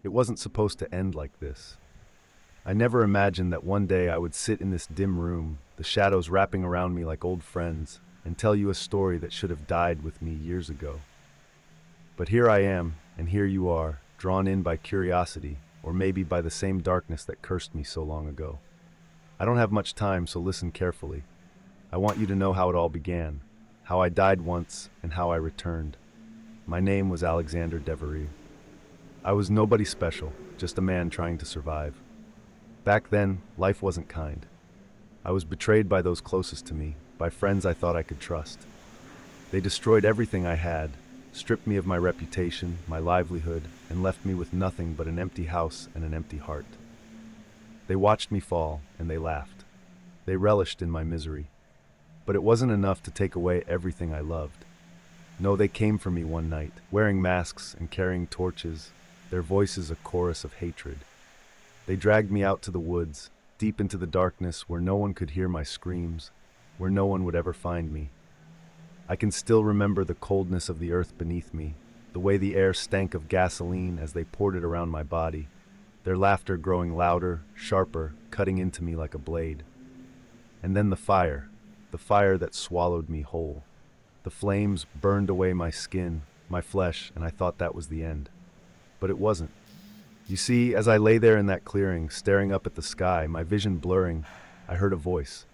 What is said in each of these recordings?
It wasn't supposed to end like this. I never imagined that one day I would sit in this dim room, the shadows wrapping around me like old friends, and tell you a story that should have died with me years ago. But here I am, and here you are, drawn in by curiosity, or maybe by the same darkness that cursed me so long ago. I don't have much time, so listen carefully. I want you to know how it all began, how I died once, and how I returned. My name was Alexander Devery. I was nobody special, just a man trying to survive. Back then, life wasn't kind. I was betrayed by those closest to me, by friends I thought I could trust. They destroyed everything I had, stripped me of my reputation, my livelihood, and left me with nothing but an empty house and an empty heart. They watched me fall, and they laughed. They relished in my misery. But it wasn't enough to take away everything I loved. No, they came for me one night, wearing masks and carrying torches, their voices a chorus of hatred. They dragged me out to the woods, deep into the darkness where no one could hear my screams, where no one would ever find me. I can still remember the coldness of the earth beneath me, the way the air stank of gasoline as they poured it around my body, their laughter growing louder, sharper, cutting into me like a blade. And then the fire that swallowed me whole. The flames burned away my skin, my flesh, and I thought that was the end. But it wasn't. You see, as I lay there in that clearing, staring up at the sky, my vision blurring, I heard a voice.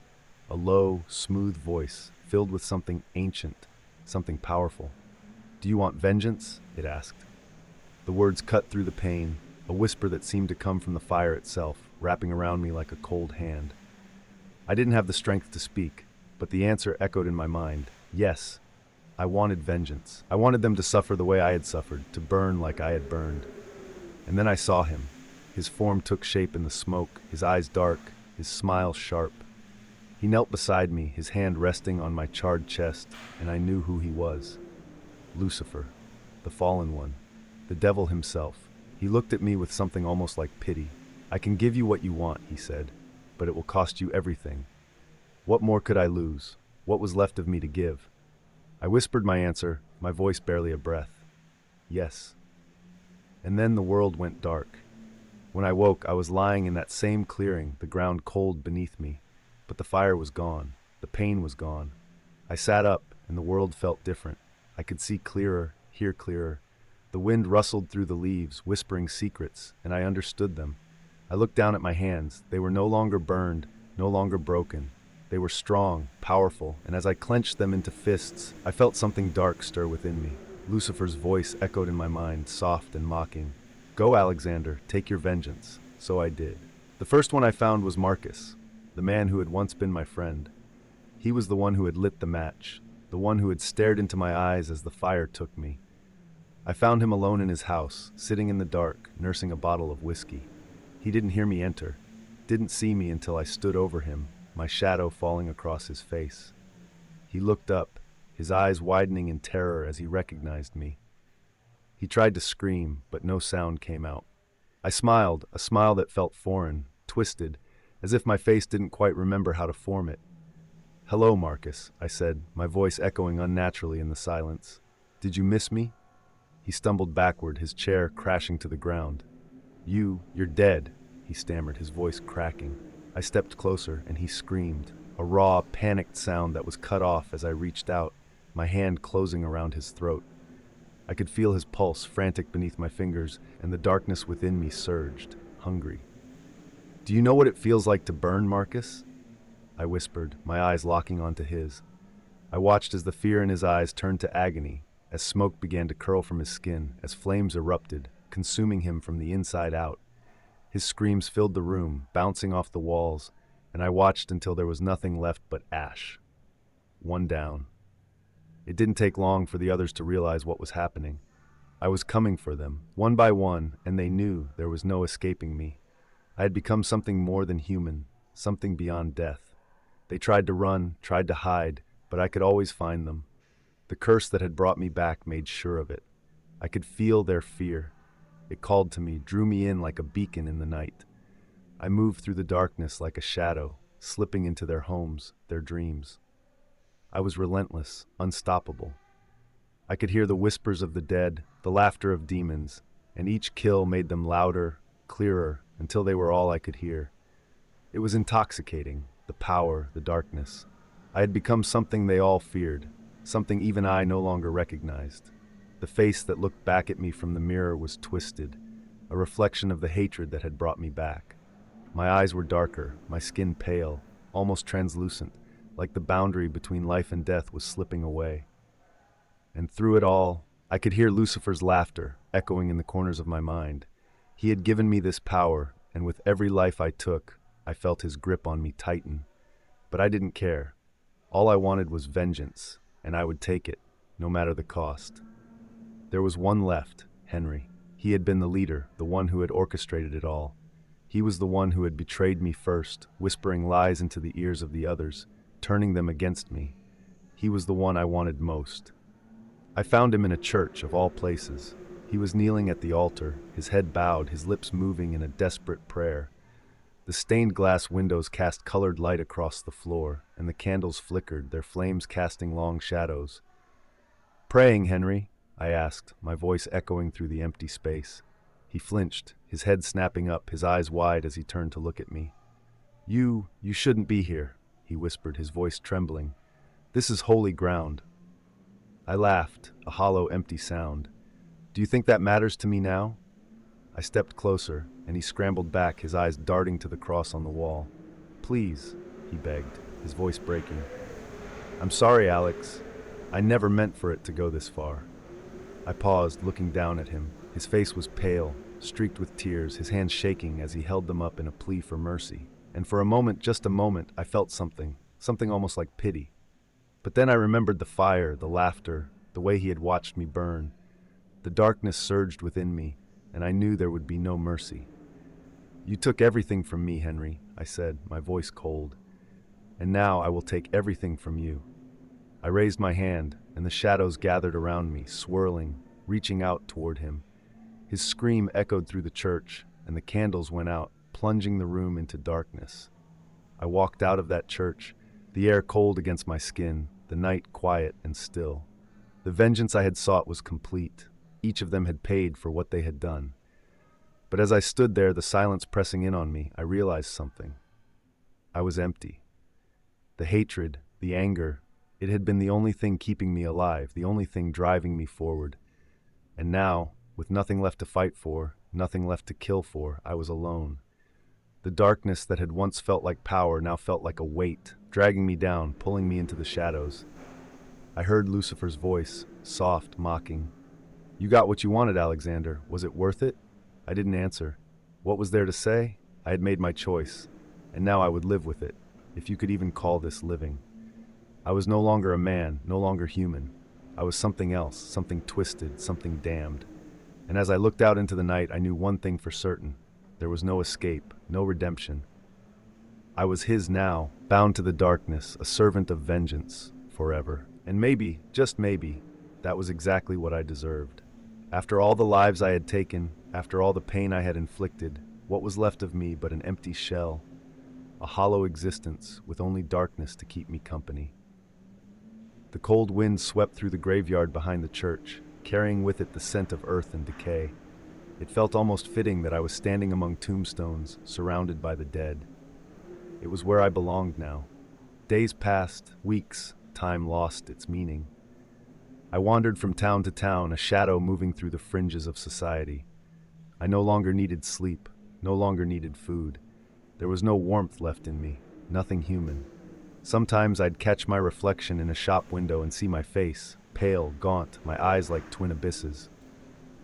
A low, smooth voice, filled with something ancient, something powerful. "Do you want vengeance?" it asked. The words cut through the pain, a whisper that seemed to come from the fire itself, wrapping around me like a cold hand. I didn't have the strength to speak, but the answer echoed in my mind. Yes, I wanted vengeance. I wanted them to suffer the way I had suffered, to burn like I had burned. And then I saw him. His form took shape in the smoke, his eyes dark, his smile sharp. He knelt beside me, his hand resting on my charred chest, and I knew who he was. Lucifer, the fallen one, the devil himself. He looked at me with something almost like pity. "I can give you what you want," he said, "but it will cost you everything." What more could I lose? What was left of me to give? I whispered my answer, my voice barely a breath. Yes. And then the world went dark. When I woke, I was lying in that same clearing, the ground cold beneath me. But the fire was gone. The pain was gone. I sat up, and the world felt different. I could see clearer, hear clearer. The wind rustled through the leaves, whispering secrets, and I understood them. I looked down at my hands. They were no longer burned, no longer broken. They were strong, powerful, and as I clenched them into fists, I felt something dark stir within me. Lucifer's voice echoed in my mind, soft and mocking. "Go, Alexander, take your vengeance." So I did. The first one I found was Marcus, the man who had once been my friend. He was the one who had lit the match, the one who had stared into my eyes as the fire took me. I found him alone in his house, sitting in the dark, nursing a bottle of whiskey. He didn't hear me enter, didn't see me until I stood over him, my shadow falling across his face. He looked up, his eyes widening in terror as he recognized me. He tried to scream, but no sound came out. I smiled, a smile that felt foreign, twisted, as if my face didn't quite remember how to form it. "Hello, Marcus," I said, my voice echoing unnaturally in the silence. "Did you miss me?" He stumbled backward, his chair crashing to the ground. You're dead," he stammered, his voice cracking. I stepped closer, and he screamed, a raw, panicked sound that was cut off as I reached out, my hand closing around his throat. I could feel his pulse frantic beneath my fingers, and the darkness within me surged, hungry. "Do you know what it feels like to burn, Marcus?" I whispered, my eyes locking onto his. I watched as the fear in his eyes turned to agony, as smoke began to curl from his skin, as flames erupted, consuming him from the inside out. His screams filled the room, bouncing off the walls, and I watched until there was nothing left but ash. One down. It didn't take long for the others to realize what was happening. I was coming for them, one by one, and they knew there was no escaping me. I had become something more than human, something beyond death. They tried to run, tried to hide, but I could always find them. The curse that had brought me back made sure of it. I could feel their fear. It called to me, drew me in like a beacon in the night. I moved through the darkness like a shadow, slipping into their homes, their dreams. I was relentless, unstoppable. I could hear the whispers of the dead, the laughter of demons, and each kill made them louder, clearer, until they were all I could hear. It was intoxicating, the power, the darkness. I had become something they all feared, something even I no longer recognized. The face that looked back at me from the mirror was twisted, a reflection of the hatred that had brought me back. My eyes were darker, my skin pale, almost translucent, like the boundary between life and death was slipping away. And through it all, I could hear Lucifer's laughter echoing in the corners of my mind. He had given me this power, and with every life I took, I felt his grip on me tighten. But I didn't care. All I wanted was vengeance, and I would take it, no matter the cost. There was one left, Henry. He had been the leader, the one who had orchestrated it all. He was the one who had betrayed me first, whispering lies into the ears of the others, turning them against me. He was the one I wanted most. I found him in a church, of all places. He was kneeling at the altar, his head bowed, his lips moving in a desperate prayer. The stained glass windows cast colored light across the floor, and the candles flickered, their flames casting long shadows. "Praying, Henry?" I asked, my voice echoing through the empty space. He flinched, his head snapping up, his eyes wide as he turned to look at me. You shouldn't be here," he whispered, his voice trembling. "This is holy ground." I laughed, a hollow, empty sound. "Do you think that matters to me now?" I stepped closer, and he scrambled back, his eyes darting to the cross on the wall. "Please," he begged, his voice breaking. "I'm sorry, Alex. I never meant for it to go this far." I paused, looking down at him. His face was pale, streaked with tears, his hands shaking as he held them up in a plea for mercy. And for a moment, just a moment, I felt something almost like pity. But then I remembered the fire, the laughter, the way he had watched me burn. The darkness surged within me, and I knew there would be no mercy. "You took everything from me, Henry," I said, my voice cold. "And now I will take everything from you." I raised my hand, and the shadows gathered around me, swirling, reaching out toward him. His scream echoed through the church, and the candles went out, plunging the room into darkness. I walked out of that church, the air cold against my skin, the night quiet and still. The vengeance I had sought was complete. Each of them had paid for what they had done. But as I stood there, the silence pressing in on me, I realized something. I was empty. The hatred, the anger, it had been the only thing keeping me alive, the only thing driving me forward. And now, with nothing left to fight for, nothing left to kill for, I was alone. The darkness that had once felt like power now felt like a weight, dragging me down, pulling me into the shadows. I heard Lucifer's voice, soft, mocking. "You got what you wanted, Alexander. Was it worth it?" I didn't answer. What was there to say? I had made my choice, and now I would live with it, if you could even call this living. I was no longer a man, no longer human. I was something else, something twisted, something damned. And as I looked out into the night, I knew one thing for certain. There was no escape, no redemption. I was his now, bound to the darkness, a servant of vengeance, forever. And maybe, just maybe, that was exactly what I deserved. After all the lives I had taken, after all the pain I had inflicted, what was left of me but an empty shell, a hollow existence with only darkness to keep me company. The cold wind swept through the graveyard behind the church, carrying with it the scent of earth and decay. It felt almost fitting that I was standing among tombstones, surrounded by the dead. It was where I belonged now. Days passed, weeks, time lost its meaning. I wandered from town to town, a shadow moving through the fringes of society. I no longer needed sleep, no longer needed food. There was no warmth left in me, nothing human. Sometimes I'd catch my reflection in a shop window and see my face, pale, gaunt, my eyes like twin abysses.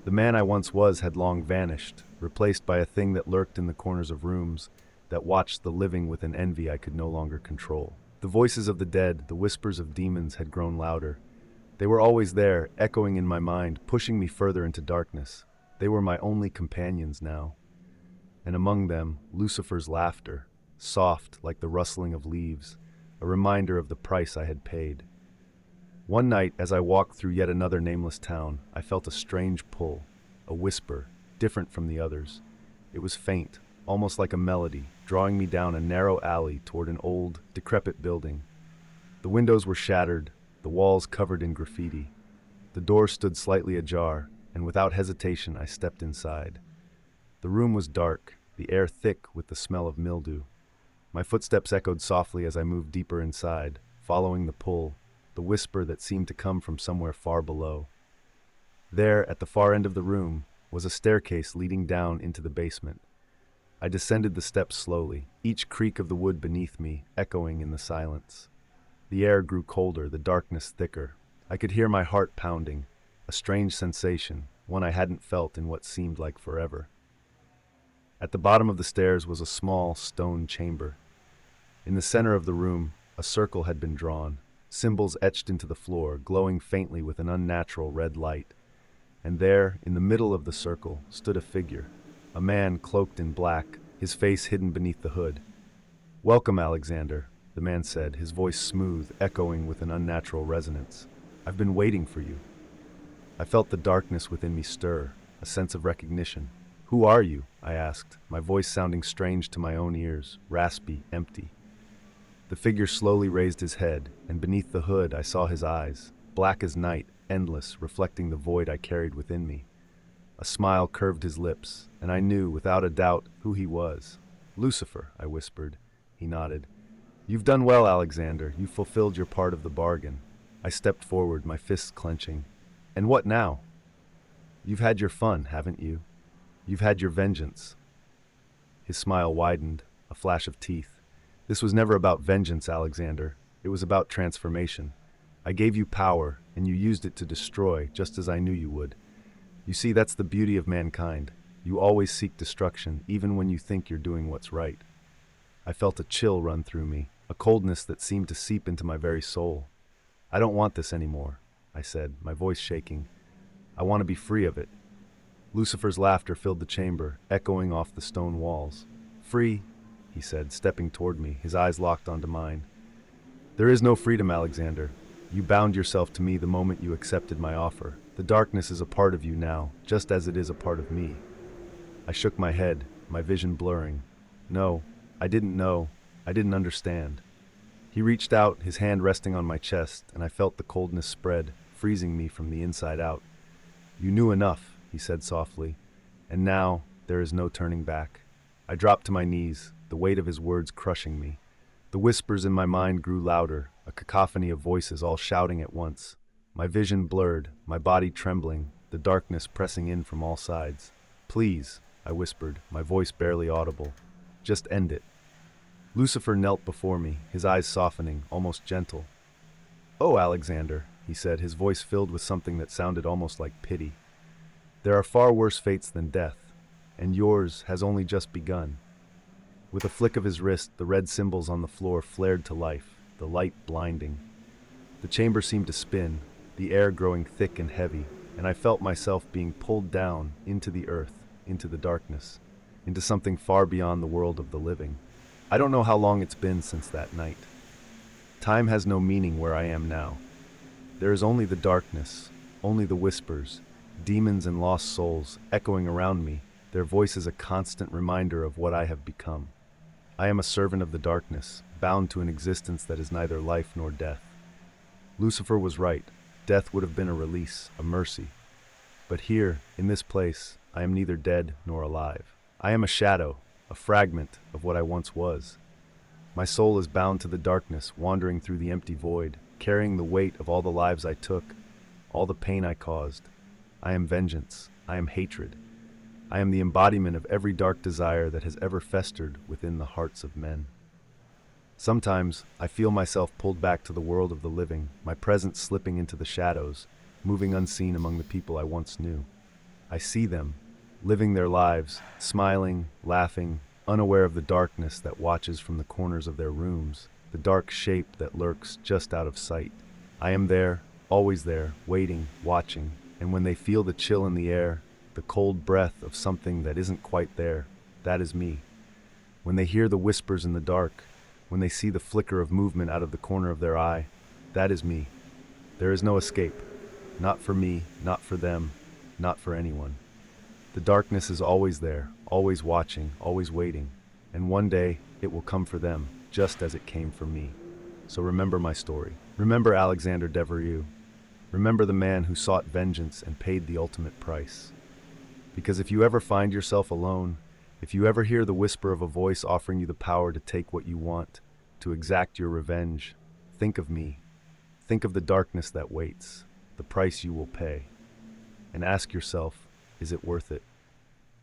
The man I once was had long vanished, replaced by a thing that lurked in the corners of rooms, that watched the living with an envy I could no longer control. The voices of the dead, the whispers of demons had grown louder. They were always there, echoing in my mind, pushing me further into darkness. They were my only companions now. And among them, Lucifer's laughter, soft like the rustling of leaves, a reminder of the price I had paid. One night, as I walked through yet another nameless town, I felt a strange pull, a whisper, different from the others. It was faint, almost like a melody, drawing me down a narrow alley toward an old, decrepit building. The windows were shattered, the walls covered in graffiti. The door stood slightly ajar, and without hesitation I stepped inside. The room was dark, the air thick with the smell of mildew. My footsteps echoed softly as I moved deeper inside, following the pull, the whisper that seemed to come from somewhere far below. There, at the far end of the room, was a staircase leading down into the basement. I descended the steps slowly, each creak of the wood beneath me echoing in the silence. The air grew colder, the darkness thicker. I could hear my heart pounding, a strange sensation, one I hadn't felt in what seemed like forever. At the bottom of the stairs was a small stone chamber. In the center of the room, a circle had been drawn, symbols etched into the floor, glowing faintly with an unnatural red light. And there, in the middle of the circle, stood a figure, a man cloaked in black, his face hidden beneath the hood. "Welcome, Alexander," the man said, his voice smooth, echoing with an unnatural resonance. "I've been waiting for you." I felt the darkness within me stir, a sense of recognition. "Who are you?" I asked, my voice sounding strange to my own ears, raspy, empty. The figure slowly raised his head, and beneath the hood I saw his eyes, black as night, endless, reflecting the void I carried within me. A smile curved his lips, and I knew, without a doubt, who he was. "Lucifer," I whispered. He nodded. "You've done well, Alexander. You've fulfilled your part of the bargain." I stepped forward, my fists clenching. "And what now?" "You've had your fun, haven't you? You've had your vengeance." His smile widened, a flash of teeth. "This was never about vengeance, Alexander. It was about transformation. I gave you power, and you used it to destroy, just as I knew you would. You see, that's the beauty of mankind. You always seek destruction, even when you think you're doing what's right." I felt a chill run through me, a coldness that seemed to seep into my very soul. "I don't want this anymore," I said, my voice shaking. "I want to be free of it." Lucifer's laughter filled the chamber, echoing off the stone walls. "Free?" he said, stepping toward me, his eyes locked onto mine. "There is no freedom, Alexander. You bound yourself to me the moment you accepted my offer. The darkness is a part of you now, just as it is a part of me." I shook my head, my vision blurring. "No, I didn't know. I didn't understand." He reached out, his hand resting on my chest, and I felt the coldness spread, freezing me from the inside out. "You knew enough," he said softly, "and now there is no turning back." I dropped to my knees, the weight of his words crushing me. The whispers in my mind grew louder, a cacophony of voices all shouting at once. My vision blurred, my body trembling, the darkness pressing in from all sides. "Please," I whispered, my voice barely audible. "Just end it." Lucifer knelt before me, his eyes softening, almost gentle. "Oh, Alexander," he said, his voice filled with something that sounded almost like pity. "There are far worse fates than death, and yours has only just begun." With a flick of his wrist, the red symbols on the floor flared to life, the light blinding. The chamber seemed to spin, the air growing thick and heavy, and I felt myself being pulled down into the earth, into the darkness, into something far beyond the world of the living. I don't know how long it's been since that night. Time has no meaning where I am now. There is only the darkness, only the whispers, demons and lost souls echoing around me, their voices a constant reminder of what I have become. I am a servant of the darkness, bound to an existence that is neither life nor death. Lucifer was right. Death would have been a release, a mercy. But here, in this place, I am neither dead nor alive. I am a shadow, a fragment of what I once was. My soul is bound to the darkness, wandering through the empty void, carrying the weight of all the lives I took, all the pain I caused. I am vengeance. I am hatred. I am the embodiment of every dark desire that has ever festered within the hearts of men. Sometimes I feel myself pulled back to the world of the living, my presence slipping into the shadows, moving unseen among the people I once knew. I see them, living their lives, smiling, laughing, unaware of the darkness that watches from the corners of their rooms, the dark shape that lurks just out of sight. I am there, always there, waiting, watching, and when they feel the chill in the air, the cold breath of something that isn't quite there, that is me. When they hear the whispers in the dark, when they see the flicker of movement out of the corner of their eye, that is me. There is no escape. Not for me, not for them, not for anyone. The darkness is always there, always watching, always waiting, and one day it will come for them, just as it came for me. So remember my story. Remember Alexander Devereux. Remember the man who sought vengeance and paid the ultimate price. Because if you ever find yourself alone, if you ever hear the whisper of a voice offering you the power to take what you want, to exact your revenge, think of me. Think of the darkness that waits, the price you will pay. And ask yourself, is it worth it?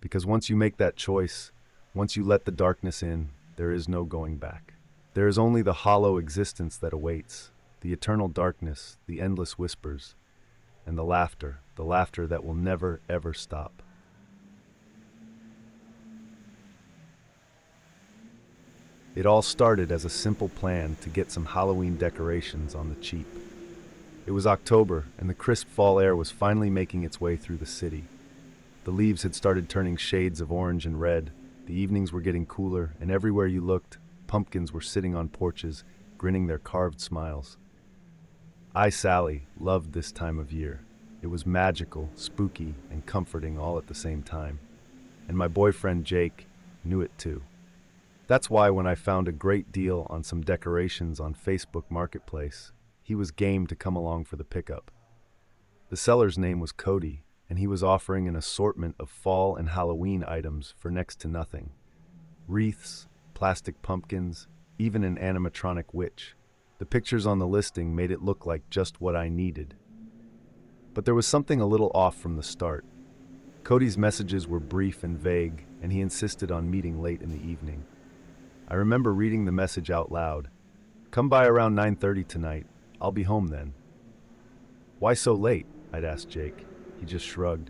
Because once you make that choice, once you let the darkness in, there is no going back. There is only the hollow existence that awaits, the eternal darkness, the endless whispers, and the laughter that will never, ever stop. It all started as a simple plan to get some Halloween decorations on the cheap. It was October, and the crisp fall air was finally making its way through the city. The leaves had started turning shades of orange and red, the evenings were getting cooler, and everywhere you looked, pumpkins were sitting on porches, grinning their carved smiles. I, Sally, loved this time of year. It was magical, spooky, and comforting all at the same time. And my boyfriend, Jake, knew it too. That's why when I found a great deal on some decorations on Facebook Marketplace, he was game to come along for the pickup. The seller's name was Cody, and he was offering an assortment of fall and Halloween items for next to nothing. Wreaths, plastic pumpkins, even an animatronic witch. The pictures on the listing made it look like just what I needed. But there was something a little off from the start. Cody's messages were brief and vague, and he insisted on meeting late in the evening. I remember reading the message out loud. "Come by around 9:30 tonight. I'll be home then." "Why so late?" I'd asked Jake. He just shrugged.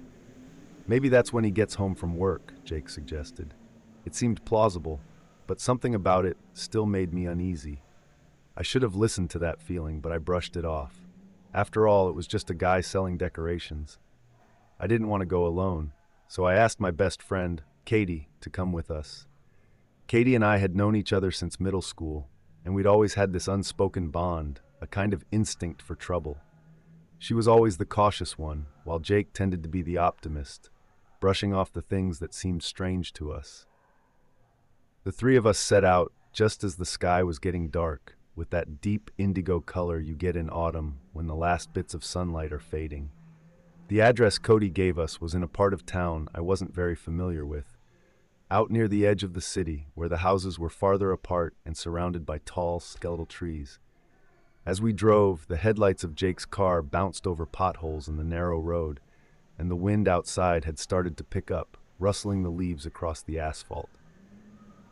"Maybe that's when he gets home from work," Jake suggested. It seemed plausible, but something about it still made me uneasy. I should have listened to that feeling, but I brushed it off. After all, it was just a guy selling decorations. I didn't want to go alone, so I asked my best friend, Katie, to come with us. Katie and I had known each other since middle school, and we'd always had this unspoken bond, a kind of instinct for trouble. She was always the cautious one, while Jake tended to be the optimist, brushing off the things that seemed strange to us. The three of us set out just as the sky was getting dark, with that deep indigo color you get in autumn when the last bits of sunlight are fading. The address Cody gave us was in a part of town I wasn't very familiar with, out near the edge of the city, where the houses were farther apart and surrounded by tall, skeletal trees. As we drove, the headlights of Jake's car bounced over potholes in the narrow road, and the wind outside had started to pick up, rustling the leaves across the asphalt.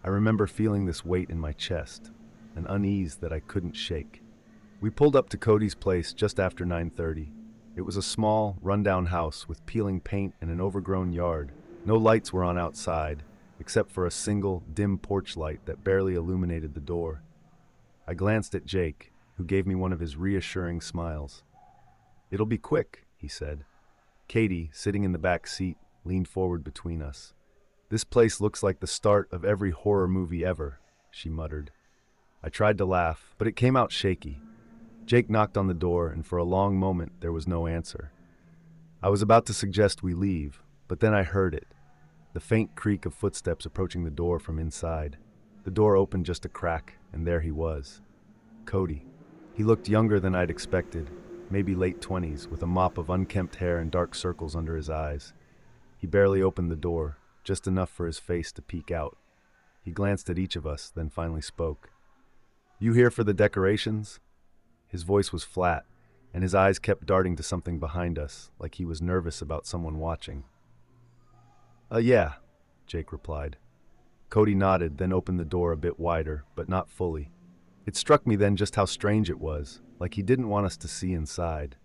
I remember feeling this weight in my chest, an unease that I couldn't shake. We pulled up to Cody's place just after 9:30. It was a small, rundown house with peeling paint and an overgrown yard. No lights were on outside, except for a single, dim porch light that barely illuminated the door. I glanced at Jake, who gave me one of his reassuring smiles. "It'll be quick," he said. Katie, sitting in the back seat, leaned forward between us. "This place looks like the start of every horror movie ever," she muttered. I tried to laugh, but it came out shaky. Jake knocked on the door, and for a long moment there was no answer. I was about to suggest we leave, but then I heard it. The faint creak of footsteps approaching the door from inside. The door opened just a crack, and there he was. Cody. He looked younger than I'd expected, maybe late 20s, with a mop of unkempt hair and dark circles under his eyes. He barely opened the door, just enough for his face to peek out. He glanced at each of us, then finally spoke. "You here for the decorations?" His voice was flat, and his eyes kept darting to something behind us, like he was nervous about someone watching. Yeah," Jake replied. Cody nodded, then opened the door a bit wider, but not fully. It struck me then just how strange it was, like he didn't want us to see inside.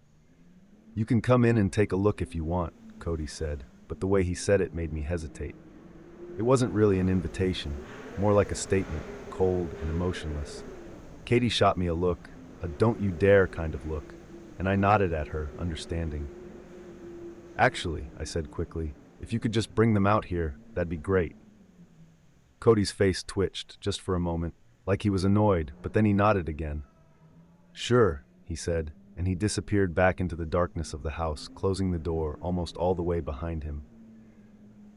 "You can come in and take a look if you want," Cody said, but the way he said it made me hesitate. It wasn't really an invitation, more like a statement, cold and emotionless. Katie shot me a look, a don't you dare kind of look, and I nodded at her, understanding. "Actually," I said quickly, "if you could just bring them out here, that'd be great." Cody's face twitched, just for a moment, like he was annoyed, but then he nodded again. "Sure," he said, and he disappeared back into the darkness of the house, closing the door almost all the way behind him.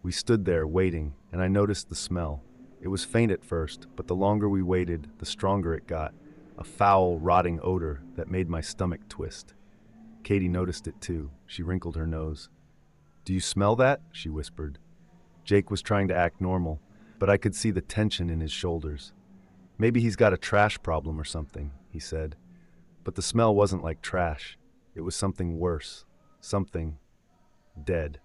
We stood there, waiting, and I noticed the smell. It was faint at first, but the longer we waited, the stronger it got, a foul, rotting odor that made my stomach twist. Katie noticed it too. She wrinkled her nose. "Do you smell that?" she whispered. Jake was trying to act normal, but I could see the tension in his shoulders. "Maybe he's got a trash problem or something," he said. But the smell wasn't like trash. It was something worse. Something dead.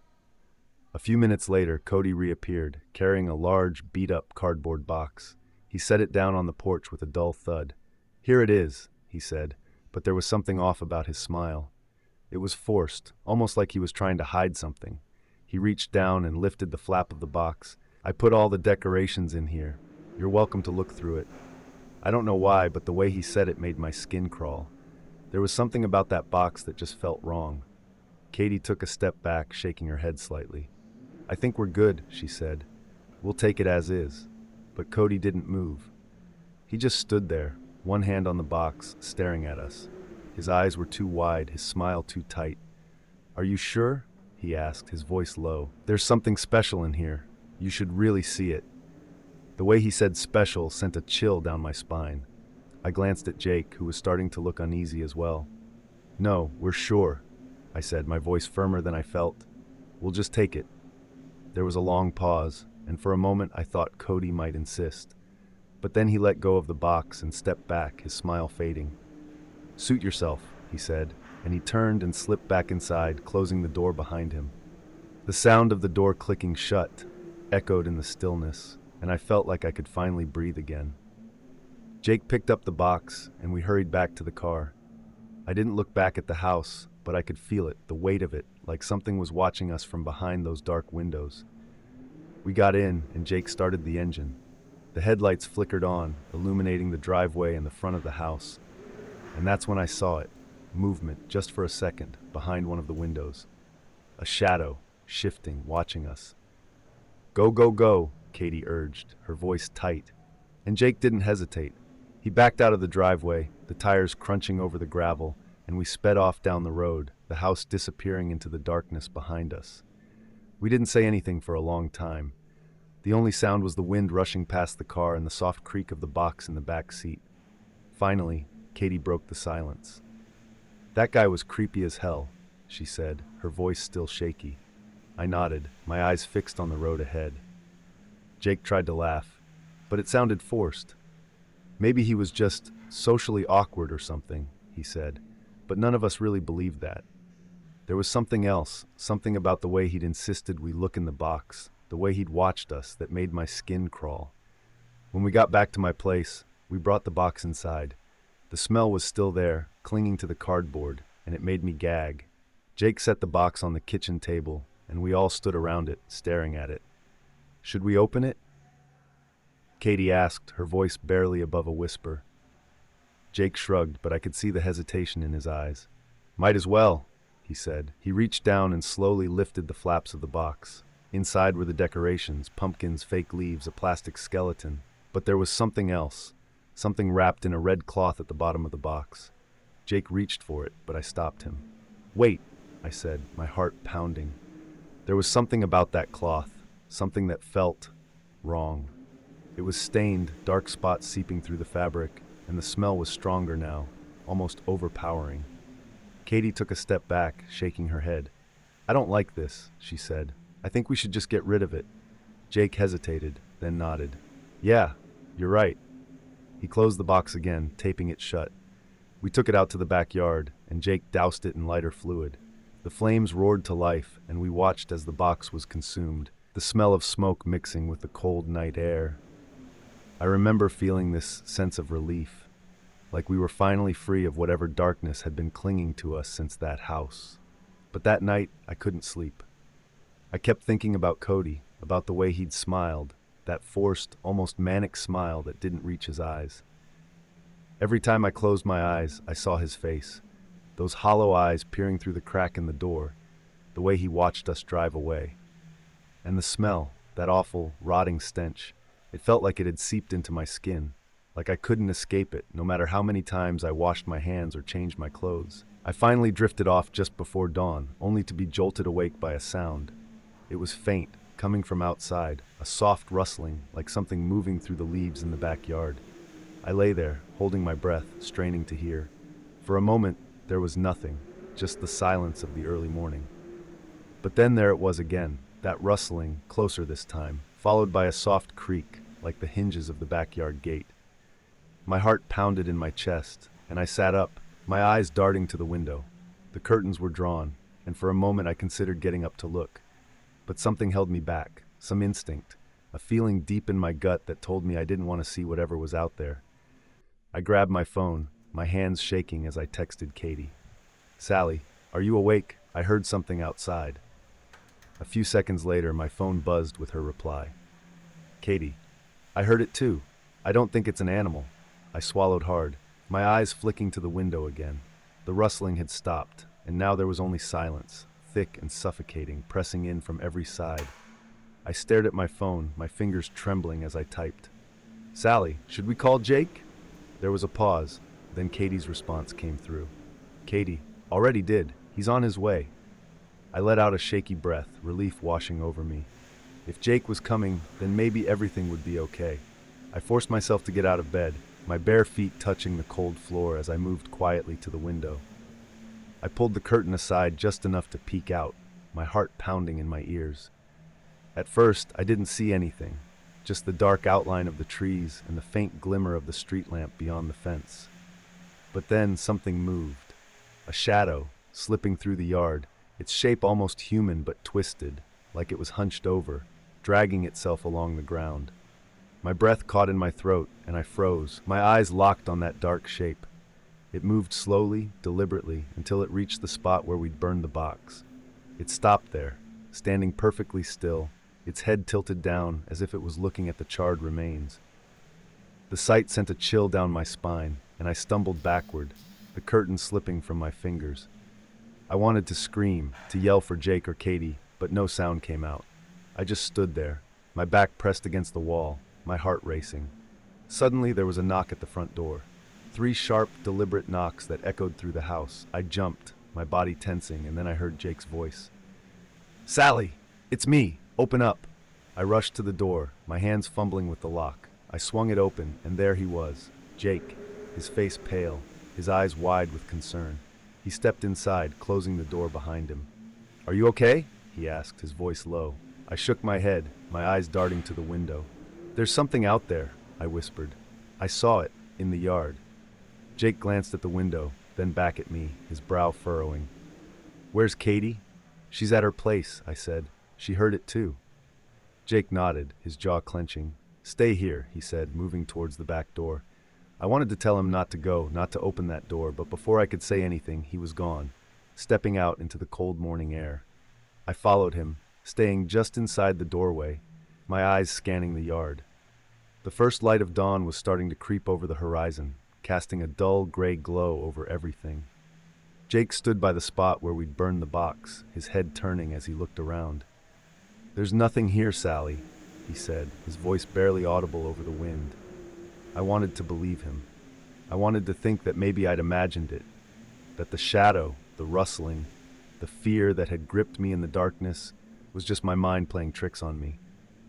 A few minutes later, Cody reappeared, carrying a large, beat-up cardboard box. He set it down on the porch with a dull thud. "Here it is," he said, but there was something off about his smile. It was forced, almost like he was trying to hide something. He reached down and lifted the flap of the box. "I put all the decorations in here. You're welcome to look through it." I don't know why, but the way he said it made my skin crawl. There was something about that box that just felt wrong. Katie took a step back, shaking her head slightly. "I think we're good," she said. "We'll take it as is." But Cody didn't move. He just stood there, one hand on the box, staring at us. His eyes were too wide, his smile too tight. "Are you sure?" he asked, his voice low. "There's something special in here. You should really see it." The way he said special sent a chill down my spine. I glanced at Jake, who was starting to look uneasy as well. "No, we're sure," I said, my voice firmer than I felt. "We'll just take it." There was a long pause, and for a moment I thought Cody might insist. But then he let go of the box and stepped back, his smile fading. "Suit yourself," he said, and he turned and slipped back inside, closing the door behind him. The sound of the door clicking shut echoed in the stillness, and I felt like I could finally breathe again. Jake picked up the box, and we hurried back to the car. I didn't look back at the house, but I could feel it, the weight of it, like something was watching us from behind those dark windows. We got in, and Jake started the engine. The headlights flickered on, illuminating the driveway and the front of the house. And that's when I saw it, movement, just for a second, behind one of the windows. A shadow, shifting, watching us. "Go, go, go," Katie urged, her voice tight. And Jake didn't hesitate. He backed out of the driveway, the tires crunching over the gravel, and we sped off down the road, the house disappearing into the darkness behind us. We didn't say anything for a long time. The only sound was the wind rushing past the car and the soft creak of the box in the back seat. Finally, Katie broke the silence. "That guy was creepy as hell," she said, her voice still shaky. I nodded, my eyes fixed on the road ahead. Jake tried to laugh, but it sounded forced. "Maybe he was just socially awkward or something," he said, but none of us really believed that. There was something else, something about the way he'd insisted we look in the box, the way he'd watched us, that made my skin crawl. When we got back to my place, we brought the box inside. The smell was still there, clinging to the cardboard, and it made me gag. Jake set the box on the kitchen table, and we all stood around it, staring at it. "Should we open it?" Katie asked, her voice barely above a whisper. Jake shrugged, but I could see the hesitation in his eyes. "Might as well," he said. He reached down and slowly lifted the flaps of the box. Inside were the decorations, pumpkins, fake leaves, a plastic skeleton. But there was something else, something wrapped in a red cloth at the bottom of the box. Jake reached for it, but I stopped him. "Wait," I said, my heart pounding. There was something about that cloth, something that felt wrong. It was stained, dark spots seeping through the fabric, and the smell was stronger now, almost overpowering. Katie took a step back, shaking her head. "I don't like this," she said. "I think we should just get rid of it." Jake hesitated, then nodded. "Yeah, you're right." He closed the box again, taping it shut. We took it out to the backyard, and Jake doused it in lighter fluid. The flames roared to life, and we watched as the box was consumed, the smell of smoke mixing with the cold night air. I remember feeling this sense of relief, like we were finally free of whatever darkness had been clinging to us since that house. But that night, I couldn't sleep. I kept thinking about Cody, about the way he'd smiled, that forced, almost manic smile that didn't reach his eyes. Every time I closed my eyes, I saw his face, those hollow eyes peering through the crack in the door, the way he watched us drive away. And the smell, that awful, rotting stench, it felt like it had seeped into my skin, like I couldn't escape it, no matter how many times I washed my hands or changed my clothes. I finally drifted off just before dawn, only to be jolted awake by a sound. It was faint, coming from outside, a soft rustling, like something moving through the leaves in the backyard. I lay there, holding my breath, straining to hear. For a moment, there was nothing, just the silence of the early morning. But then there it was again, that rustling, closer this time, followed by a soft creak, like the hinges of the backyard gate. My heart pounded in my chest, and I sat up, my eyes darting to the window. The curtains were drawn, and for a moment I considered getting up to look. But something held me back, some instinct, a feeling deep in my gut that told me I didn't want to see whatever was out there. I grabbed my phone, my hands shaking as I texted Katie. "Sally, are you awake? I heard something outside." A few seconds later, my phone buzzed with her reply. "Katie, I heard it too. I don't think it's an animal." I swallowed hard, my eyes flicking to the window again. The rustling had stopped, and now there was only silence, thick and suffocating, pressing in from every side. I stared at my phone, my fingers trembling as I typed. "Sally, should we call Jake?" There was a pause, then Katie's response came through. "Katie, already did. He's on his way." I let out a shaky breath, relief washing over me. If Jake was coming, then maybe everything would be okay. I forced myself to get out of bed, my bare feet touching the cold floor as I moved quietly to the window. I pulled the curtain aside just enough to peek out, my heart pounding in my ears. At first, I didn't see anything, just the dark outline of the trees and the faint glimmer of the street lamp beyond the fence. But then something moved, a shadow, slipping through the yard, its shape almost human but twisted, like it was hunched over, dragging itself along the ground. My breath caught in my throat, and I froze, my eyes locked on that dark shape. It moved slowly, deliberately, until it reached the spot where we'd burned the box. It stopped there, standing perfectly still, its head tilted down as if it was looking at the charred remains. The sight sent a chill down my spine, and I stumbled backward, the curtain slipping from my fingers. I wanted to scream, to yell for Jake or Katie, but no sound came out. I just stood there, my back pressed against the wall, my heart racing. Suddenly there was a knock at the front door. 3 sharp, deliberate knocks that echoed through the house. I jumped, my body tensing, and then I heard Jake's voice. "Sally, it's me. Open up." I rushed to the door, my hands fumbling with the lock. I swung it open, and there he was, Jake, his face pale, his eyes wide with concern. He stepped inside, closing the door behind him. "Are you okay?" he asked, his voice low. I shook my head, my eyes darting to the window. "There's something out there," I whispered. "I saw it, in the yard." Jake glanced at the window, then back at me, his brow furrowing. "Where's Katie?" "She's at her place," I said. "She heard it too." Jake nodded, his jaw clenching. "Stay here," he said, moving towards the back door. I wanted to tell him not to go, not to open that door, but before I could say anything, he was gone, stepping out into the cold morning air. I followed him, staying just inside the doorway, my eyes scanning the yard. The first light of dawn was starting to creep over the horizon, casting a dull gray glow over everything. Jake stood by the spot where we'd burned the box, his head turning as he looked around. "There's nothing here, Sally," he said, his voice barely audible over the wind. I wanted to believe him. I wanted to think that maybe I'd imagined it, that the shadow, the rustling, the fear that had gripped me in the darkness was just my mind playing tricks on me.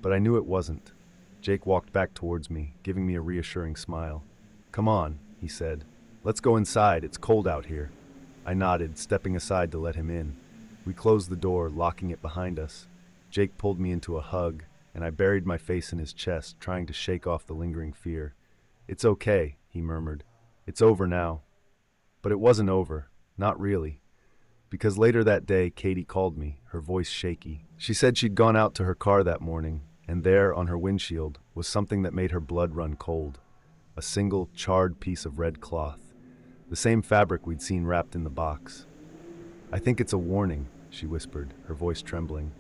But I knew it wasn't. Jake walked back towards me, giving me a reassuring smile. "Come on," he said. "Let's go inside. It's cold out here." I nodded, stepping aside to let him in. We closed the door, locking it behind us. Jake pulled me into a hug, and I buried my face in his chest, trying to shake off the lingering fear. "It's okay," he murmured. "It's over now." But it wasn't over, not really. Because later that day, Katie called me, her voice shaky. She said she'd gone out to her car that morning, and there, on her windshield, was something that made her blood run cold. A single, charred piece of red cloth. The same fabric we'd seen wrapped in the box. "I think it's a warning," she whispered, her voice trembling.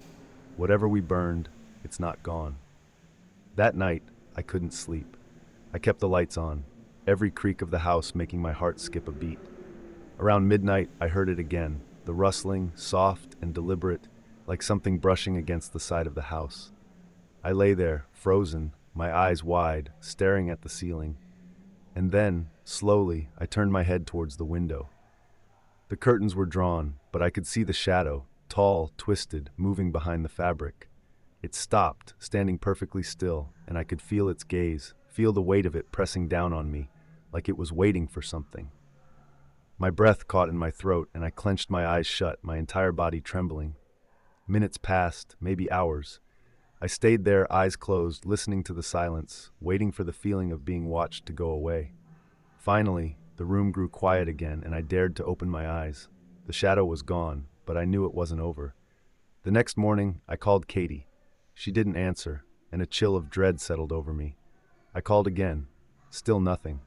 "Whatever we burned, it's not gone." That night, I couldn't sleep. I kept the lights on, every creak of the house making my heart skip a beat. Around midnight, I heard it again, the rustling, soft and deliberate, like something brushing against the side of the house. I lay there, frozen, my eyes wide, staring at the ceiling. And then, slowly, I turned my head towards the window. The curtains were drawn, but I could see the shadow, tall, twisted, moving behind the fabric. It stopped, standing perfectly still, and I could feel its gaze, feel the weight of it pressing down on me, like it was waiting for something. My breath caught in my throat, and I clenched my eyes shut, my entire body trembling. Minutes passed, maybe hours. I stayed there, eyes closed, listening to the silence, waiting for the feeling of being watched to go away. Finally, the room grew quiet again, and I dared to open my eyes. The shadow was gone, but I knew it wasn't over. The next morning, I called Katie. She didn't answer, and a chill of dread settled over me. I called again. Still nothing.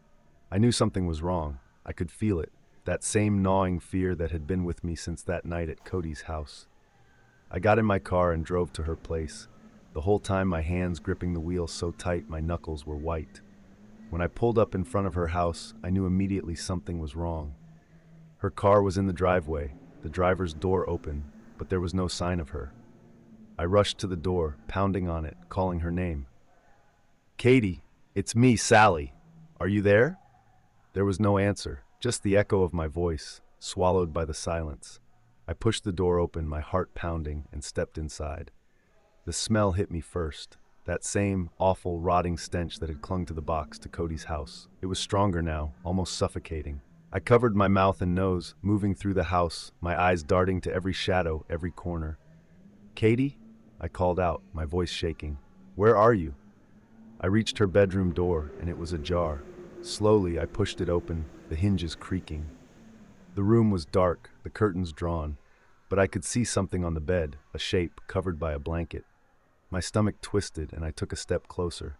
I knew something was wrong. I could feel it, that same gnawing fear that had been with me since that night at Cody's house. I got in my car and drove to her place, the whole time my hands gripping the wheel so tight my knuckles were white. When I pulled up in front of her house, I knew immediately something was wrong. Her car was in the driveway, the driver's door open, but there was no sign of her. I rushed to the door, pounding on it, calling her name. "Katie, it's me, Sally. Are you there?" There was no answer, just the echo of my voice, swallowed by the silence. I pushed the door open, my heart pounding, and stepped inside. The smell hit me first, that same awful, rotting stench that had clung to the box to Cody's house. It was stronger now, almost suffocating. I covered my mouth and nose, moving through the house, my eyes darting to every shadow, every corner. "Katie?" I called out, my voice shaking. "Where are you?" I reached her bedroom door, and it was ajar. Slowly, I pushed it open, the hinges creaking. The room was dark, the curtains drawn, but I could see something on the bed, a shape covered by a blanket. My stomach twisted, and I took a step closer.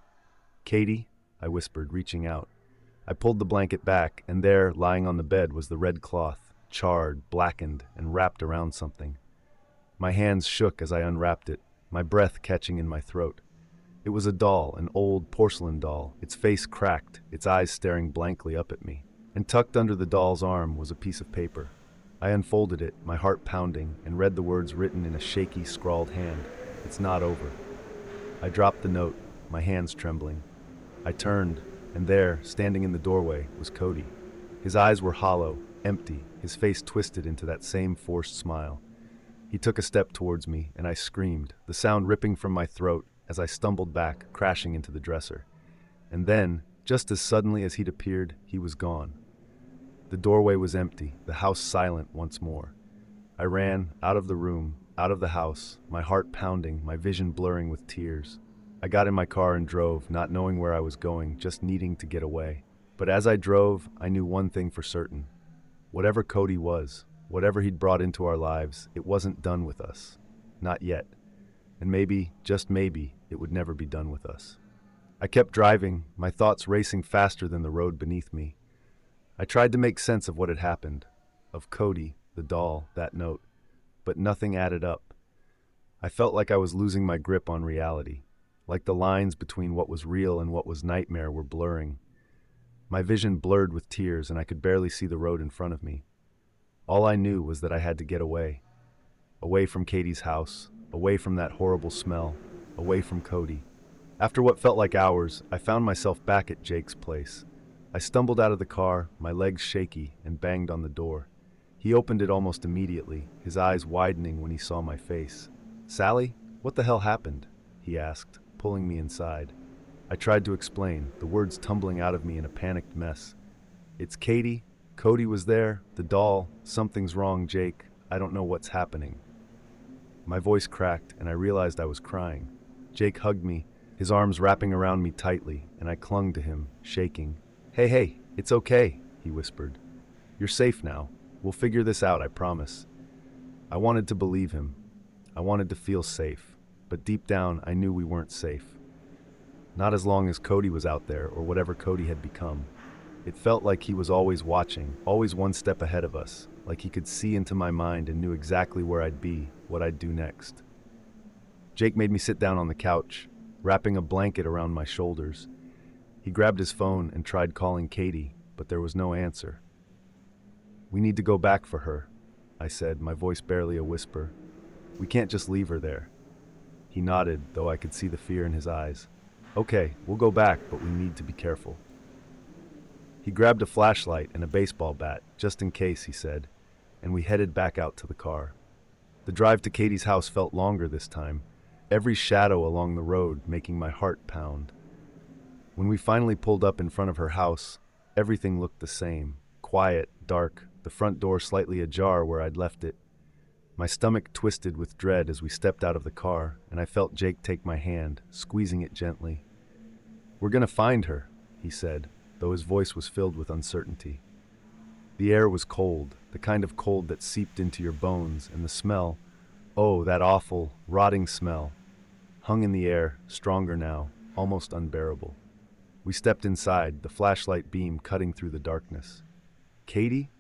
"Katie?" I whispered, reaching out. I pulled the blanket back, and there, lying on the bed, was the red cloth, charred, blackened, and wrapped around something. My hands shook as I unwrapped it, my breath catching in my throat. It was a doll, an old porcelain doll, its face cracked, its eyes staring blankly up at me. And tucked under the doll's arm was a piece of paper. I unfolded it, my heart pounding, and read the words written in a shaky, scrawled hand. "It's not over." I dropped the note, my hands trembling. I turned, and there, standing in the doorway, was Cody. His eyes were hollow, empty, his face twisted into that same forced smile. He took a step towards me, and I screamed, the sound ripping from my throat as I stumbled back, crashing into the dresser. And then, just as suddenly as he'd appeared, he was gone. The doorway was empty, the house silent once more. I ran, out of the room, out of the house, my heart pounding, my vision blurring with tears. I got in my car and drove, not knowing where I was going, just needing to get away. But as I drove, I knew one thing for certain. Whatever Cody was, whatever he'd brought into our lives, it wasn't done with us. Not yet. And maybe, just maybe, it would never be done with us. I kept driving, my thoughts racing faster than the road beneath me. I tried to make sense of what had happened, of Cody, the doll, that note, but nothing added up. I felt like I was losing my grip on reality, like the lines between what was real and what was nightmare were blurring. My vision blurred with tears, and I could barely see the road in front of me. All I knew was that I had to get away. Away from Katie's house, away from that horrible smell, away from Cody. After what felt like hours, I found myself back at Jake's place. I stumbled out of the car, my legs shaky, and banged on the door. He opened it almost immediately, his eyes widening when he saw my face. "Sally, what the hell happened?" he asked, pulling me inside. I tried to explain, the words tumbling out of me in a panicked mess. "It's Katie. Cody was there. The doll. Something's wrong, Jake. I don't know what's happening." My voice cracked, and I realized I was crying. Jake hugged me, his arms wrapping around me tightly, and I clung to him, shaking. Hey, it's okay," he whispered. "You're safe now. We'll figure this out, I promise." I wanted to believe him. I wanted to feel safe, but deep down I knew we weren't safe. Not as long as Cody was out there, or whatever Cody had become. It felt like he was always watching, always one step ahead of us, like he could see into my mind and knew exactly where I'd be, what I'd do next. Jake made me sit down on the couch, wrapping a blanket around my shoulders. He grabbed his phone and tried calling Katie, but there was no answer. "We need to go back for her," I said, my voice barely a whisper. "We can't just leave her there." He nodded, though I could see the fear in his eyes. "Okay, we'll go back, but we need to be careful." He grabbed a flashlight and a baseball bat, just in case, he said, and we headed back out to the car. The drive to Katie's house felt longer this time, every shadow along the road making my heart pound. When we finally pulled up in front of her house, everything looked the same, quiet, dark, the front door slightly ajar where I'd left it. My stomach twisted with dread as we stepped out of the car, and I felt Jake take my hand, squeezing it gently. "We're gonna find her," he said, though his voice was filled with uncertainty. The air was cold, the kind of cold that seeped into your bones, and the smell, oh, that awful, rotting smell, hung in the air, stronger now, almost unbearable. We stepped inside, the flashlight beam cutting through the darkness. "Katie?"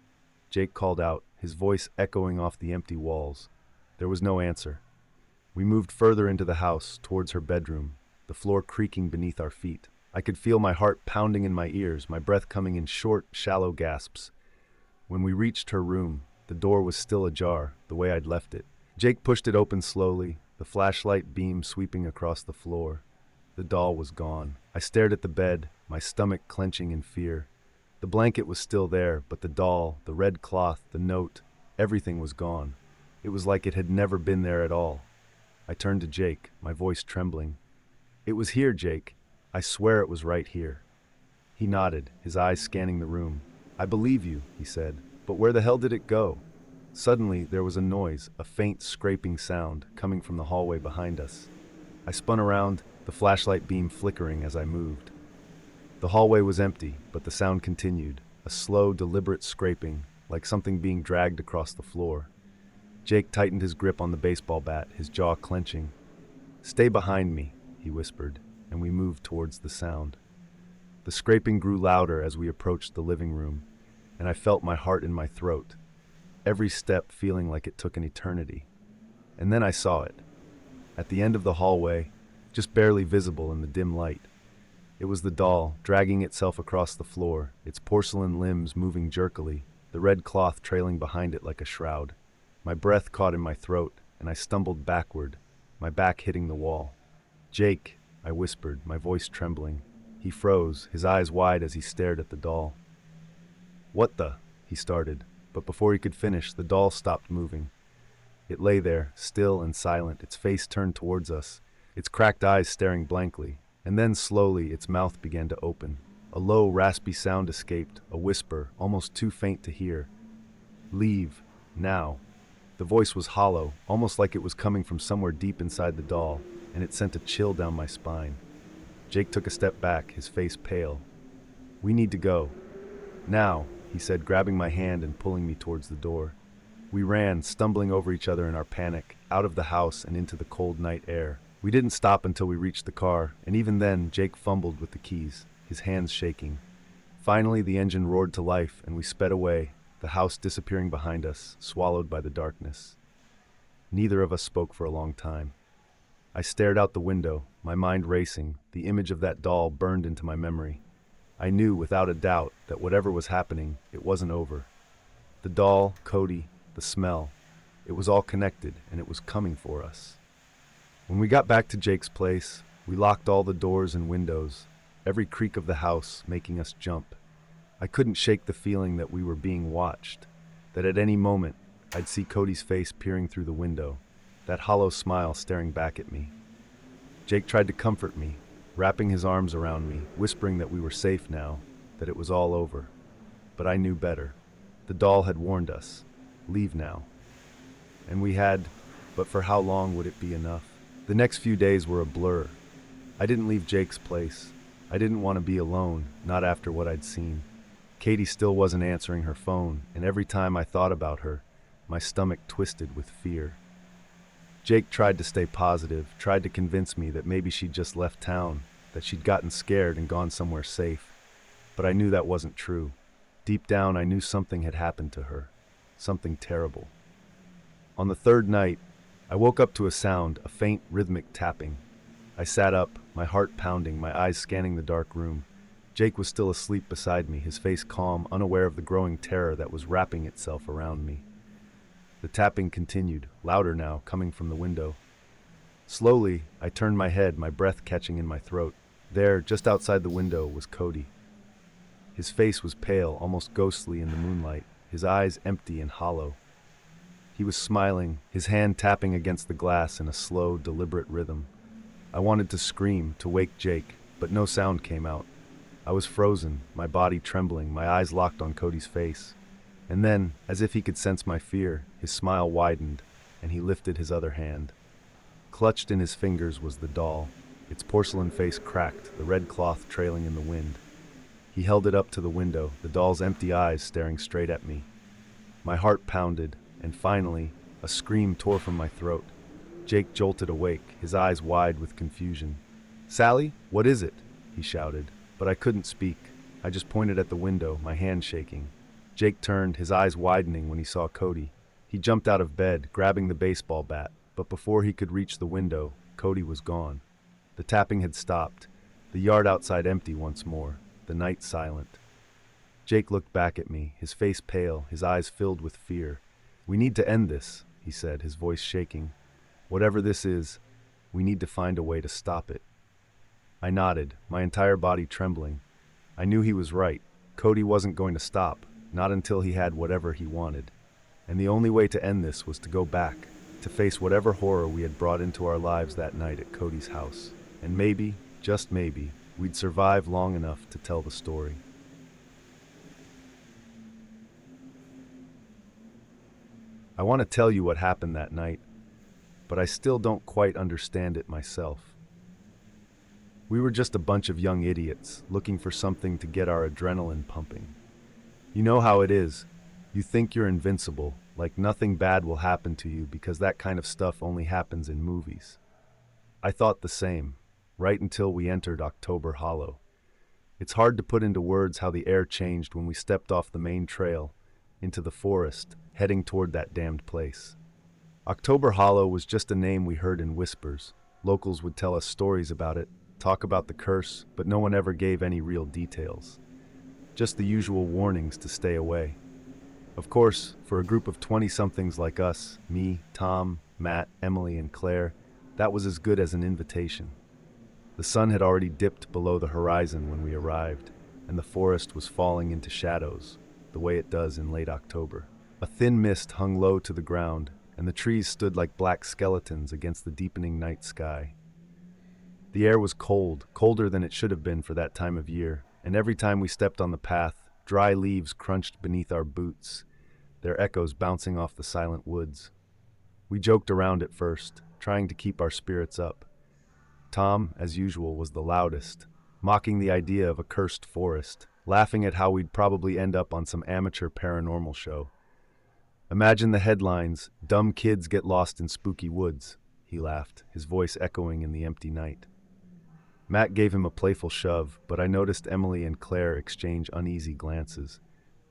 Jake called out, his voice echoing off the empty walls. There was no answer. We moved further into the house, towards her bedroom, the floor creaking beneath our feet. I could feel my heart pounding in my ears, my breath coming in short, shallow gasps. When we reached her room, the door was still ajar, the way I'd left it. Jake pushed it open slowly, the flashlight beam sweeping across the floor. The doll was gone. I stared at the bed, my stomach clenching in fear. The blanket was still there, but the doll, the red cloth, the note, everything was gone. It was like it had never been there at all. I turned to Jake, my voice trembling. "It was here, Jake. I swear it was right here." He nodded, his eyes scanning the room. "I believe you," he said, "but where the hell did it go?" Suddenly, there was a noise, a faint scraping sound, coming from the hallway behind us. I spun around, the flashlight beam flickering as I moved. The hallway was empty, but the sound continued, a slow, deliberate scraping, like something being dragged across the floor. Jake tightened his grip on the baseball bat, his jaw clenching. "Stay behind me," he whispered, and we moved towards the sound. The scraping grew louder as we approached the living room, and I felt my heart in my throat, every step feeling like it took an eternity. And then I saw it. At the end of the hallway, just barely visible in the dim light. It was the doll, dragging itself across the floor, its porcelain limbs moving jerkily, the red cloth trailing behind it like a shroud. My breath caught in my throat, and I stumbled backward, my back hitting the wall. "Jake," I whispered, my voice trembling. He froze, his eyes wide as he stared at the doll. "What the?" he started, but before he could finish, the doll stopped moving. It lay there, still and silent, its face turned towards us, its cracked eyes staring blankly, and then slowly its mouth began to open. A low, raspy sound escaped, a whisper, almost too faint to hear. "Leave, now." The voice was hollow, almost like it was coming from somewhere deep inside the doll, and it sent a chill down my spine. Jake took a step back, his face pale. "We need to go. Now," he said, grabbing my hand and pulling me towards the door. We ran, stumbling over each other in our panic, out of the house and into the cold night air. We didn't stop until we reached the car, and even then Jake fumbled with the keys, his hands shaking. Finally, the engine roared to life, and we sped away, the house disappearing behind us, swallowed by the darkness. Neither of us spoke for a long time. I stared out the window, my mind racing, the image of that doll burned into my memory. I knew without a doubt that whatever was happening, it wasn't over. The doll, Cody, the smell, it was all connected, and it was coming for us. When we got back to Jake's place, we locked all the doors and windows, every creak of the house making us jump. I couldn't shake the feeling that we were being watched, that at any moment I'd see Cody's face peering through the window, that hollow smile staring back at me. Jake tried to comfort me, wrapping his arms around me, whispering that we were safe now, that it was all over. But I knew better. The doll had warned us, "Leave now." And we had, but for how long would it be enough? The next few days were a blur. I didn't leave Jake's place. I didn't want to be alone, not after what I'd seen. Katie still wasn't answering her phone, and every time I thought about her, my stomach twisted with fear. Jake tried to stay positive, tried to convince me that maybe she'd just left town, that she'd gotten scared and gone somewhere safe. But I knew that wasn't true. Deep down, I knew something had happened to her, something terrible. On the third night, I woke up to a sound, a faint, rhythmic tapping. I sat up, my heart pounding, my eyes scanning the dark room. Jake was still asleep beside me, his face calm, unaware of the growing terror that was wrapping itself around me. The tapping continued, louder now, coming from the window. Slowly, I turned my head, my breath catching in my throat. There, just outside the window, was Cody. His face was pale, almost ghostly in the moonlight, his eyes empty and hollow. He was smiling, his hand tapping against the glass in a slow, deliberate rhythm. I wanted to scream, to wake Jake, but no sound came out. I was frozen, my body trembling, my eyes locked on Cody's face. And then, as if he could sense my fear, his smile widened, and he lifted his other hand. Clutched in his fingers was the doll, its porcelain face cracked, the red cloth trailing in the wind. He held it up to the window, the doll's empty eyes staring straight at me. My heart pounded, and finally, a scream tore from my throat. Jake jolted awake, his eyes wide with confusion. "Sally, what is it?" he shouted, but I couldn't speak. I just pointed at the window, my hand shaking. Jake turned, his eyes widening when he saw Cody. He jumped out of bed, grabbing the baseball bat, but before he could reach the window, Cody was gone. The tapping had stopped, the yard outside empty once more, the night silent. Jake looked back at me, his face pale, his eyes filled with fear. "We need to end this," he said, his voice shaking. "Whatever this is, we need to find a way to stop it." I nodded, my entire body trembling. I knew he was right. Cody wasn't going to stop, not until he had whatever he wanted. And the only way to end this was to go back, to face whatever horror we had brought into our lives that night at Cody's house. And maybe, just maybe, we'd survive long enough to tell the story. I want to tell you what happened that night, but I still don't quite understand it myself. We were just a bunch of young idiots looking for something to get our adrenaline pumping. You know how it is. You think you're invincible, like nothing bad will happen to you because that kind of stuff only happens in movies. I thought the same, right until we entered October Hollow. It's hard to put into words how the air changed when we stepped off the main trail into the forest, heading toward that damned place. October Hollow was just a name we heard in whispers. Locals would tell us stories about it, talk about the curse, but no one ever gave any real details. Just the usual warnings to stay away. Of course, for a group of 20-somethings like us, me, Tom, Matt, Emily, and Claire, that was as good as an invitation. The sun had already dipped below the horizon when we arrived, and the forest was falling into shadows, the way it does in late October. A thin mist hung low to the ground, and the trees stood like black skeletons against the deepening night sky. The air was cold, colder than it should have been for that time of year, and every time we stepped on the path, dry leaves crunched beneath our boots, their echoes bouncing off the silent woods. We joked around at first, trying to keep our spirits up. Tom, as usual, was the loudest, mocking the idea of a cursed forest, laughing at how we'd probably end up on some amateur paranormal show. "Imagine the headlines, 'Dumb kids get lost in spooky woods,'" he laughed, his voice echoing in the empty night. Matt gave him a playful shove, but I noticed Emily and Claire exchange uneasy glances.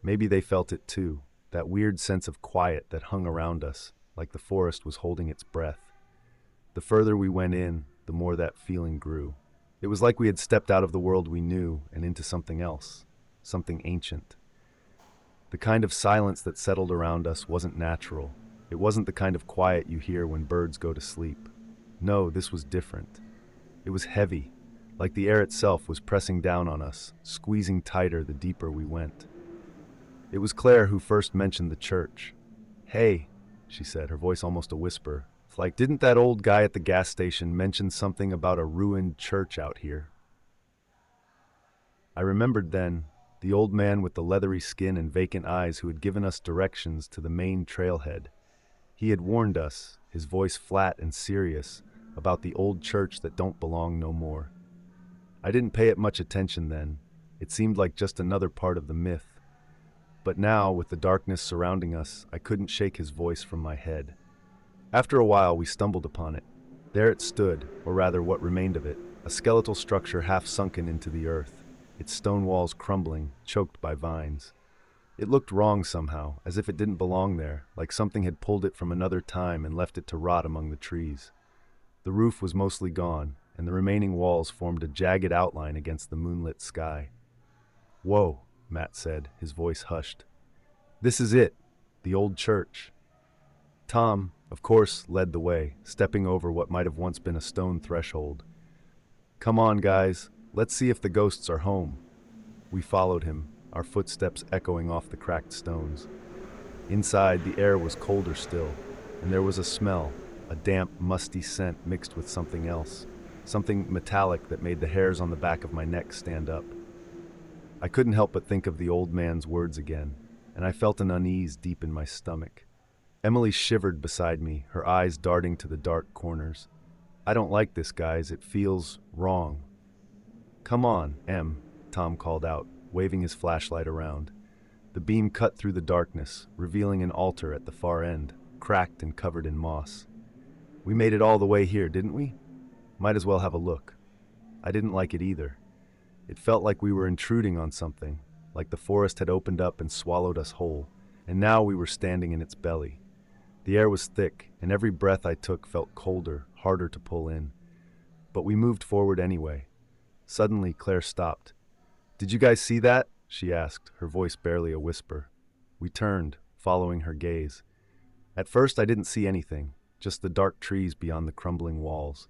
Maybe they felt it too, that weird sense of quiet that hung around us, like the forest was holding its breath. The further we went in, the more that feeling grew. It was like we had stepped out of the world we knew and into something else, something ancient. The kind of silence that settled around us wasn't natural. It wasn't the kind of quiet you hear when birds go to sleep. No, this was different. It was heavy, like the air itself was pressing down on us, squeezing tighter the deeper we went. It was Claire who first mentioned the church. "Hey," she said, her voice almost a whisper. "It's like, didn't that old guy at the gas station mention something about a ruined church out here?" I remembered then, the old man with the leathery skin and vacant eyes who had given us directions to the main trailhead. He had warned us, his voice flat and serious, about the old church that don't belong no more. I didn't pay it much attention then. It seemed like just another part of the myth. But now, with the darkness surrounding us, I couldn't shake his voice from my head. After a while, we stumbled upon it. There it stood, or rather what remained of it, a skeletal structure half sunken into the earth, its stone walls crumbling, choked by vines. It looked wrong somehow, as if it didn't belong there, like something had pulled it from another time and left it to rot among the trees. The roof was mostly gone, and the remaining walls formed a jagged outline against the moonlit sky. "Whoa," Matt said, his voice hushed. "This is it, the old church." Tom, of course, led the way, stepping over what might have once been a stone threshold. "Come on, guys, let's see if the ghosts are home." We followed him, our footsteps echoing off the cracked stones. Inside, the air was colder still, and there was a smell, a damp, musty scent mixed with something else, something metallic that made the hairs on the back of my neck stand up. I couldn't help but think of the old man's words again. and I felt an unease deep in my stomach. Emily shivered beside me, her eyes darting to the dark corners. I don't like this, guys. It feels wrong. Come on, Em, Tom called out, waving his flashlight around. The beam cut through the darkness, revealing an altar at the far end, cracked and covered in moss. We made it all the way here, didn't we? Might as well have a look. I didn't like it either. It felt like we were intruding on something, like the forest had opened up and swallowed us whole, and now we were standing in its belly. The air was thick, and every breath I took felt colder, harder to pull in. But we moved forward anyway. Suddenly, Claire stopped. "Did you guys see that?" she asked, her voice barely a whisper. We turned, following her gaze. At first, I didn't see anything, just the dark trees beyond the crumbling walls.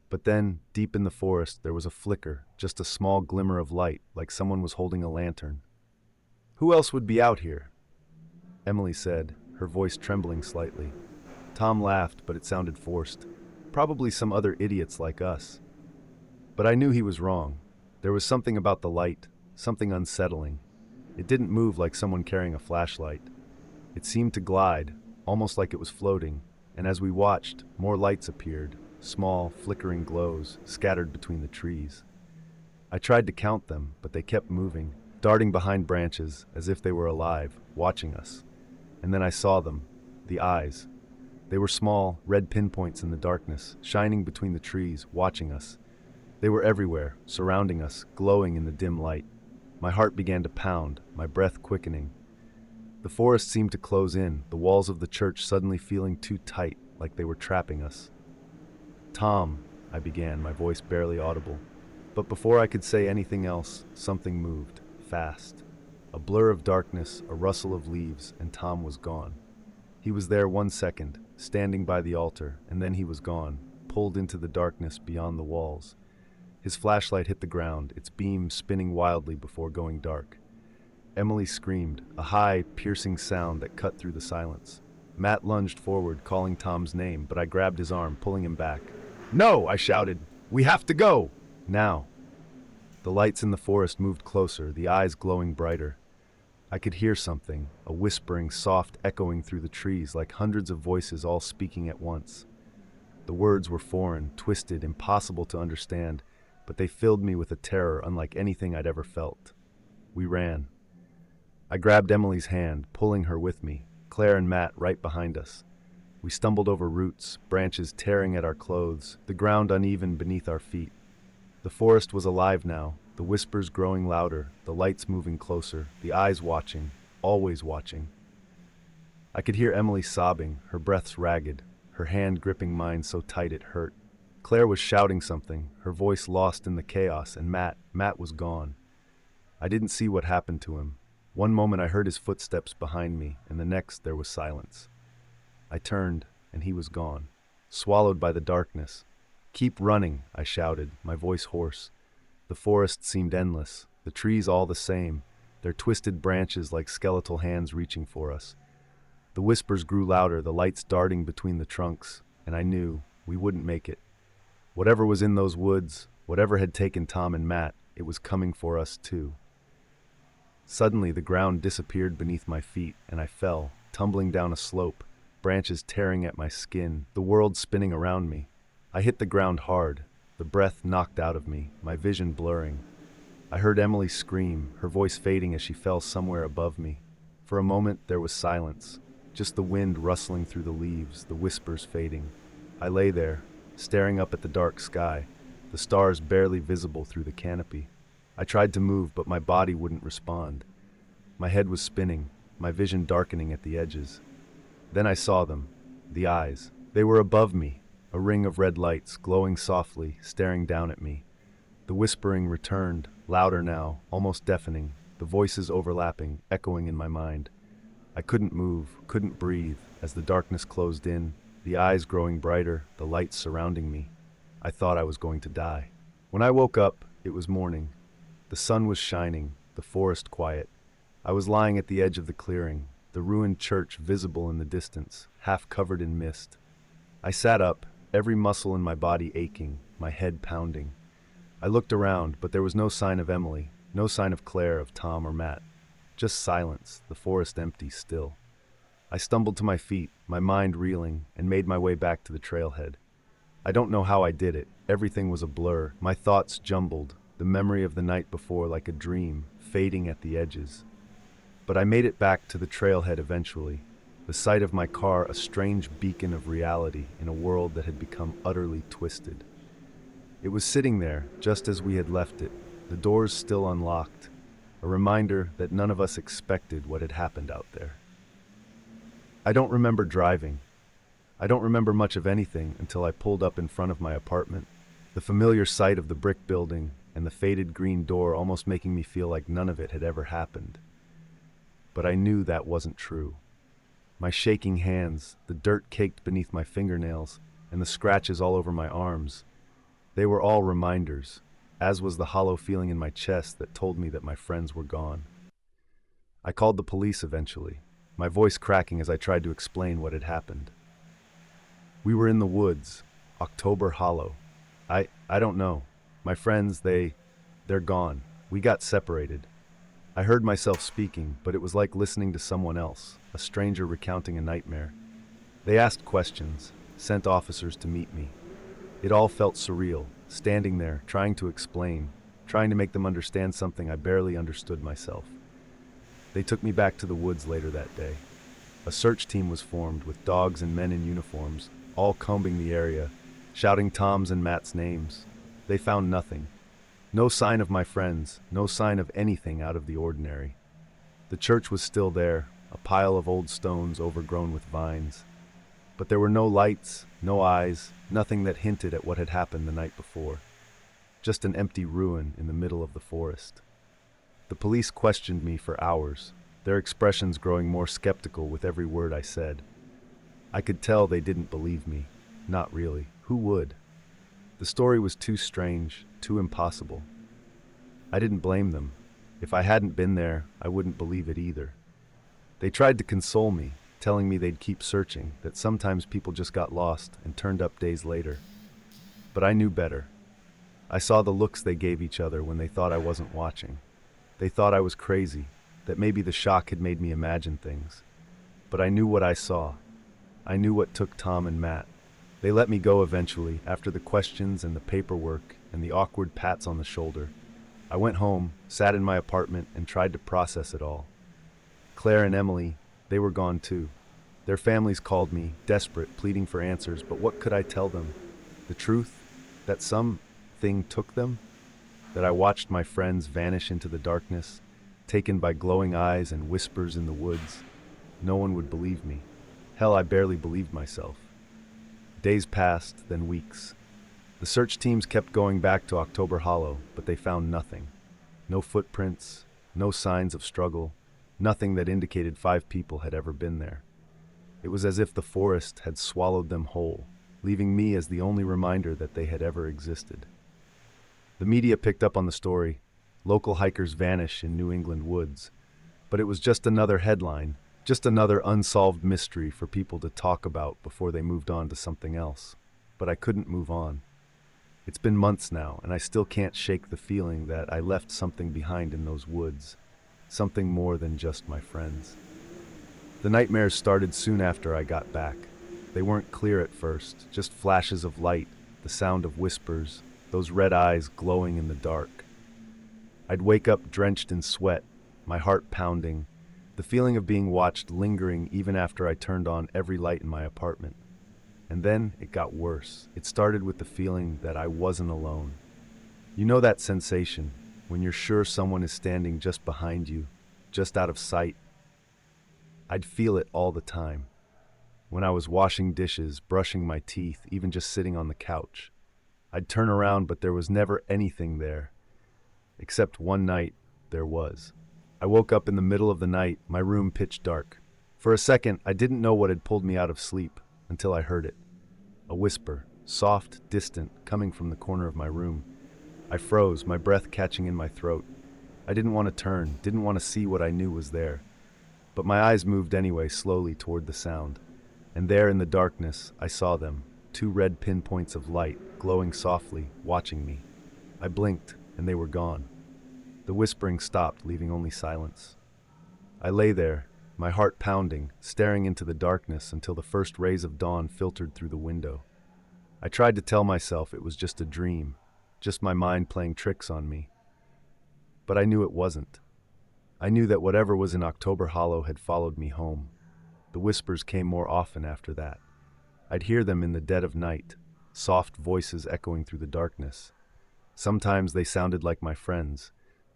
But then, deep in the forest, there was a flicker, just a small glimmer of light, like someone was holding a lantern. "Who else would be out here?" Emily said, her voice trembling slightly. Tom laughed, but it sounded forced. "Probably some other idiots like us." But I knew he was wrong. There was something about the light, something unsettling. It didn't move like someone carrying a flashlight. It seemed to glide, almost like it was floating, and as we watched, more lights appeared, small, flickering glows scattered between the trees. I tried to count them, but they kept moving, darting behind branches as if they were alive, watching us. And then I saw them, the eyes. They were small, red pinpoints in the darkness, shining between the trees, watching us. They were everywhere, surrounding us, glowing in the dim light. My heart began to pound, my breath quickening. The forest seemed to close in, the walls of the church suddenly feeling too tight, like they were trapping us. "Tom," I began, my voice barely audible. But before I could say anything else, something moved, fast. A blur of darkness, a rustle of leaves, and Tom was gone. He was there 1 second, standing by the altar, and then he was gone, pulled into the darkness beyond the walls. His flashlight hit the ground, its beam spinning wildly before going dark. Emily screamed, a high, piercing sound that cut through the silence. Matt lunged forward, calling Tom's name, but I grabbed his arm, pulling him back. "No!" I shouted. "We have to go! Now!" The lights in the forest moved closer, the eyes glowing brighter. I could hear something, a whispering, soft echoing through the trees like hundreds of voices all speaking at once. The words were foreign, twisted, impossible to understand, but they filled me with a terror unlike anything I'd ever felt. We ran. I grabbed Emily's hand, pulling her with me, Claire and Matt right behind us. We stumbled over roots, branches tearing at our clothes, the ground uneven beneath our feet. The forest was alive now, the whispers growing louder, the lights moving closer, the eyes watching, always watching. I could hear Emily sobbing, her breaths ragged, her hand gripping mine so tight it hurt. Claire was shouting something, her voice lost in the chaos, and Matt was gone. I didn't see what happened to him. One moment I heard his footsteps behind me, and the next there was silence. I turned, and he was gone, swallowed by the darkness. "Keep running," I shouted, my voice hoarse. The forest seemed endless, the trees all the same, their twisted branches like skeletal hands reaching for us. The whispers grew louder, the lights darting between the trunks, and I knew we wouldn't make it. Whatever was in those woods, whatever had taken Tom and Matt, it was coming for us too. Suddenly the ground disappeared beneath my feet, and I fell, tumbling down a slope, branches tearing at my skin, the world spinning around me. I hit the ground hard, the breath knocked out of me, my vision blurring. I heard Emily scream, her voice fading as she fell somewhere above me. For a moment there was silence, just the wind rustling through the leaves, the whispers fading. I lay there, staring up at the dark sky, the stars barely visible through the canopy. I tried to move, but my body wouldn't respond. My head was spinning, my vision darkening at the edges. Then I saw them, the eyes. They were above me, a ring of red lights, glowing softly, staring down at me. The whispering returned, louder now, almost deafening, the voices overlapping, echoing in my mind. I couldn't move, couldn't breathe, as the darkness closed in, the eyes growing brighter, the lights surrounding me. I thought I was going to die. When I woke up, it was morning. The sun was shining, the forest quiet. I was lying at the edge of the clearing, the ruined church visible in the distance, half covered in mist. I sat up, every muscle in my body aching, my head pounding. I looked around, but there was no sign of Emily, no sign of Claire, of Tom or Matt. Just silence, the forest empty still. I stumbled to my feet, my mind reeling, and made my way back to the trailhead. I don't know how I did it. Everything was a blur, my thoughts jumbled, the memory of the night before like a dream, fading at the edges. But I made it back to the trailhead eventually, the sight of my car a strange beacon of reality in a world that had become utterly twisted. It was sitting there, just as we had left it, the doors still unlocked, a reminder that none of us expected what had happened out there. I don't remember driving. I don't remember much of anything until I pulled up in front of my apartment, the familiar sight of the brick building and the faded green door almost making me feel like none of it had ever happened. But I knew that wasn't true. My shaking hands, the dirt caked beneath my fingernails, and the scratches all over my arms, they were all reminders, as was the hollow feeling in my chest that told me that my friends were gone. I called the police eventually, my voice cracking as I tried to explain what had happened. We were in the woods, October Hollow. I don't know. My friends, they're gone. We got separated. I heard myself speaking, but it was like listening to someone else, a stranger recounting a nightmare. They asked questions, sent officers to meet me. It all felt surreal, standing there, trying to explain, trying to make them understand something I barely understood myself. They took me back to the woods later that day. A search team was formed with dogs and men in uniforms, all combing the area, shouting Tom's and Matt's names. They found nothing. No sign of my friends, no sign of anything out of the ordinary. The church was still there, a pile of old stones overgrown with vines. But there were no lights, no eyes, nothing that hinted at what had happened the night before. Just an empty ruin in the middle of the forest. The police questioned me for hours, their expressions growing more skeptical with every word I said. I could tell they didn't believe me. Not really. Who would? The story was too strange, too impossible. I didn't blame them. If I hadn't been there, I wouldn't believe it either. They tried to console me, telling me they'd keep searching, that sometimes people just got lost and turned up days later. But I knew better. I saw the looks they gave each other when they thought I wasn't watching. They thought I was crazy, that maybe the shock had made me imagine things. But I knew what I saw. I knew what took Tom and Matt. They let me go eventually, after the questions and the paperwork and the awkward pats on the shoulder. I went home, sat in my apartment, and tried to process it all. Claire and Emily, they were gone too. Their families called me, desperate, pleading for answers, but what could I tell them? The truth? That something took them? That I watched my friends vanish into the darkness, taken by glowing eyes and whispers in the woods? No one would believe me. Hell, I barely believed myself. Days passed, then weeks. The search teams kept going back to October Hollow, but they found nothing. No footprints, no signs of struggle, nothing that indicated 5 people had ever been there. It was as if the forest had swallowed them whole, leaving me as the only reminder that they had ever existed. The media picked up on the story. Local hikers vanish in New England woods. But it was just another headline, just another unsolved mystery for people to talk about before they moved on to something else. But I couldn't move on. It's been months now, and I still can't shake the feeling that I left something behind in those woods, something more than just my friends. The nightmares started soon after I got back. They weren't clear at first, just flashes of light, the sound of whispers, those red eyes glowing in the dark. I'd wake up drenched in sweat, my heart pounding, the feeling of being watched lingering even after I turned on every light in my apartment. And then it got worse. It started with the feeling that I wasn't alone. You know that sensation when you're sure someone is standing just behind you, just out of sight? I'd feel it all the time. When I was washing dishes, brushing my teeth, even just sitting on the couch. I'd turn around, but there was never anything there. Except one night, there was. I woke up in the middle of the night, my room pitch dark. For a second, I didn't know what had pulled me out of sleep, until I heard it. A whisper, soft, distant, coming from the corner of my room. I froze, my breath catching in my throat. I didn't want to turn, didn't want to see what I knew was there. But my eyes moved anyway, slowly toward the sound. And there in the darkness, I saw them, 2 red pinpoints of light, glowing softly, watching me. I blinked, and they were gone. The whispering stopped, leaving only silence. I lay there, my heart pounding, staring into the darkness until the first rays of dawn filtered through the window. I tried to tell myself it was just a dream, just my mind playing tricks on me. But I knew it wasn't. I knew that whatever was in October Hollow had followed me home. The whispers came more often after that. I'd hear them in the dead of night, soft voices echoing through the darkness. Sometimes they sounded like my friends,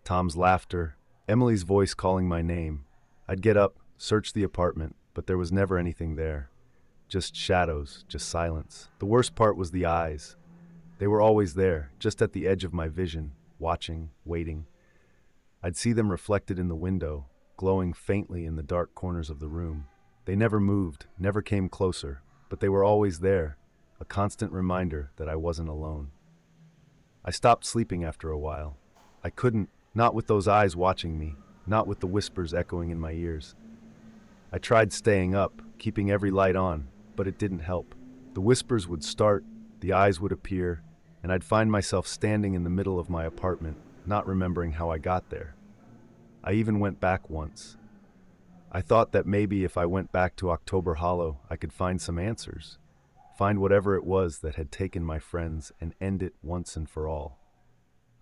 Tom's laughter, Emily's voice calling my name. I'd get up, search the apartment, but there was never anything there. Just shadows, just silence. The worst part was the eyes. They were always there, just at the edge of my vision, watching, waiting. I'd see them reflected in the window, glowing faintly in the dark corners of the room. They never moved, never came closer, but they were always there, a constant reminder that I wasn't alone. I stopped sleeping after a while. I couldn't, not with those eyes watching me, not with the whispers echoing in my ears. I tried staying up, keeping every light on, but it didn't help. The whispers would start, the eyes would appear, and I'd find myself standing in the middle of my apartment, not remembering how I got there. I even went back once. I thought that maybe if I went back to October Hollow, I could find some answers. Find whatever it was that had taken my friends and end it once and for all.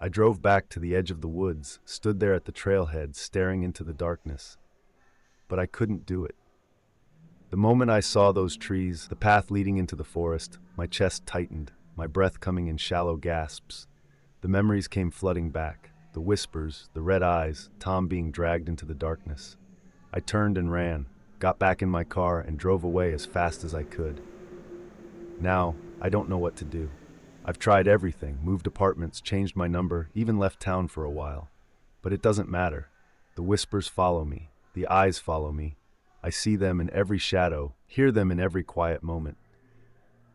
I drove back to the edge of the woods, stood there at the trailhead, staring into the darkness. But I couldn't do it. The moment I saw those trees, the path leading into the forest, my chest tightened, my breath coming in shallow gasps. The memories came flooding back, the whispers, the red eyes, Tom being dragged into the darkness. I turned and ran, got back in my car, and drove away as fast as I could. Now, I don't know what to do. I've tried everything, moved apartments, changed my number, even left town for a while. But it doesn't matter. The whispers follow me, the eyes follow me. I see them in every shadow, hear them in every quiet moment.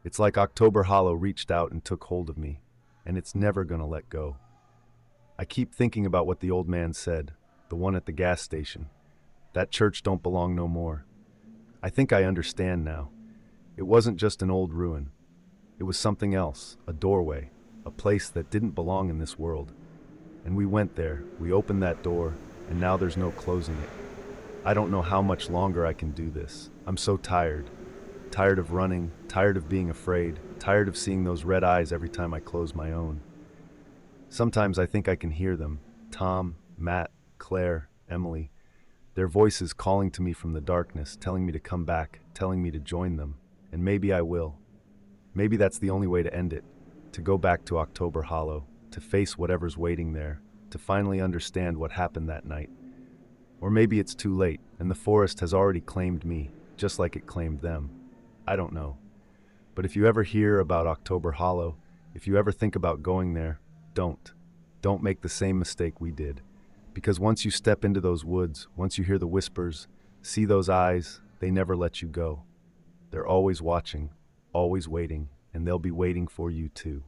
It's like October Hollow reached out and took hold of me, and it's never gonna let go. I keep thinking about what the old man said, the one at the gas station. That church don't belong no more. I think I understand now. It wasn't just an old ruin. It was something else, a doorway, a place that didn't belong in this world. And we went there, we opened that door, and now there's no closing it. I don't know how much longer I can do this. I'm so tired. Tired of running, tired of being afraid, tired of seeing those red eyes every time I close my own. Sometimes I think I can hear them. Tom, Matt, Claire, Emily. Their voices calling to me from the darkness, telling me to come back, telling me to join them. And maybe I will. Maybe that's the only way to end it. To go back to October Hollow, to face whatever's waiting there, to finally understand what happened that night. Or maybe it's too late, and the forest has already claimed me, just like it claimed them. I don't know. But if you ever hear about October Hollow, if you ever think about going there, don't. Don't make the same mistake we did. Because once you step into those woods, once you hear the whispers, see those eyes, they never let you go. They're always watching, always waiting, and they'll be waiting for you too.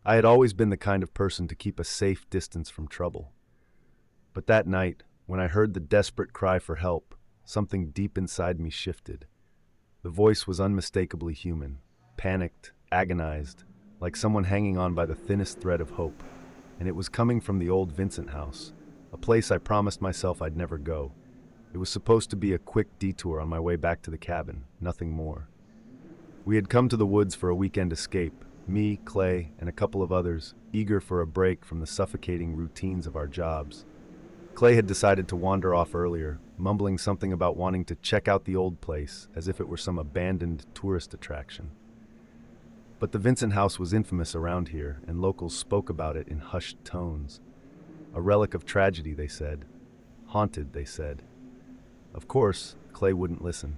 I had always been the kind of person to keep a safe distance from trouble. But that night, when I heard the desperate cry for help, something deep inside me shifted. The voice was unmistakably human, panicked, agonized, like someone hanging on by the thinnest thread of hope. And it was coming from the old Vincent house, a place I promised myself I'd never go. It was supposed to be a quick detour on my way back to the cabin, nothing more. We had come to the woods for a weekend escape, me, Clay, and a couple of others, eager for a break from the suffocating routines of our jobs. Clay had decided to wander off earlier, mumbling something about wanting to check out the old place, as if it were some abandoned tourist attraction. But the Vincent house was infamous around here, and locals spoke about it in hushed tones. A relic of tragedy, they said. Haunted, they said. Of course, Clay wouldn't listen.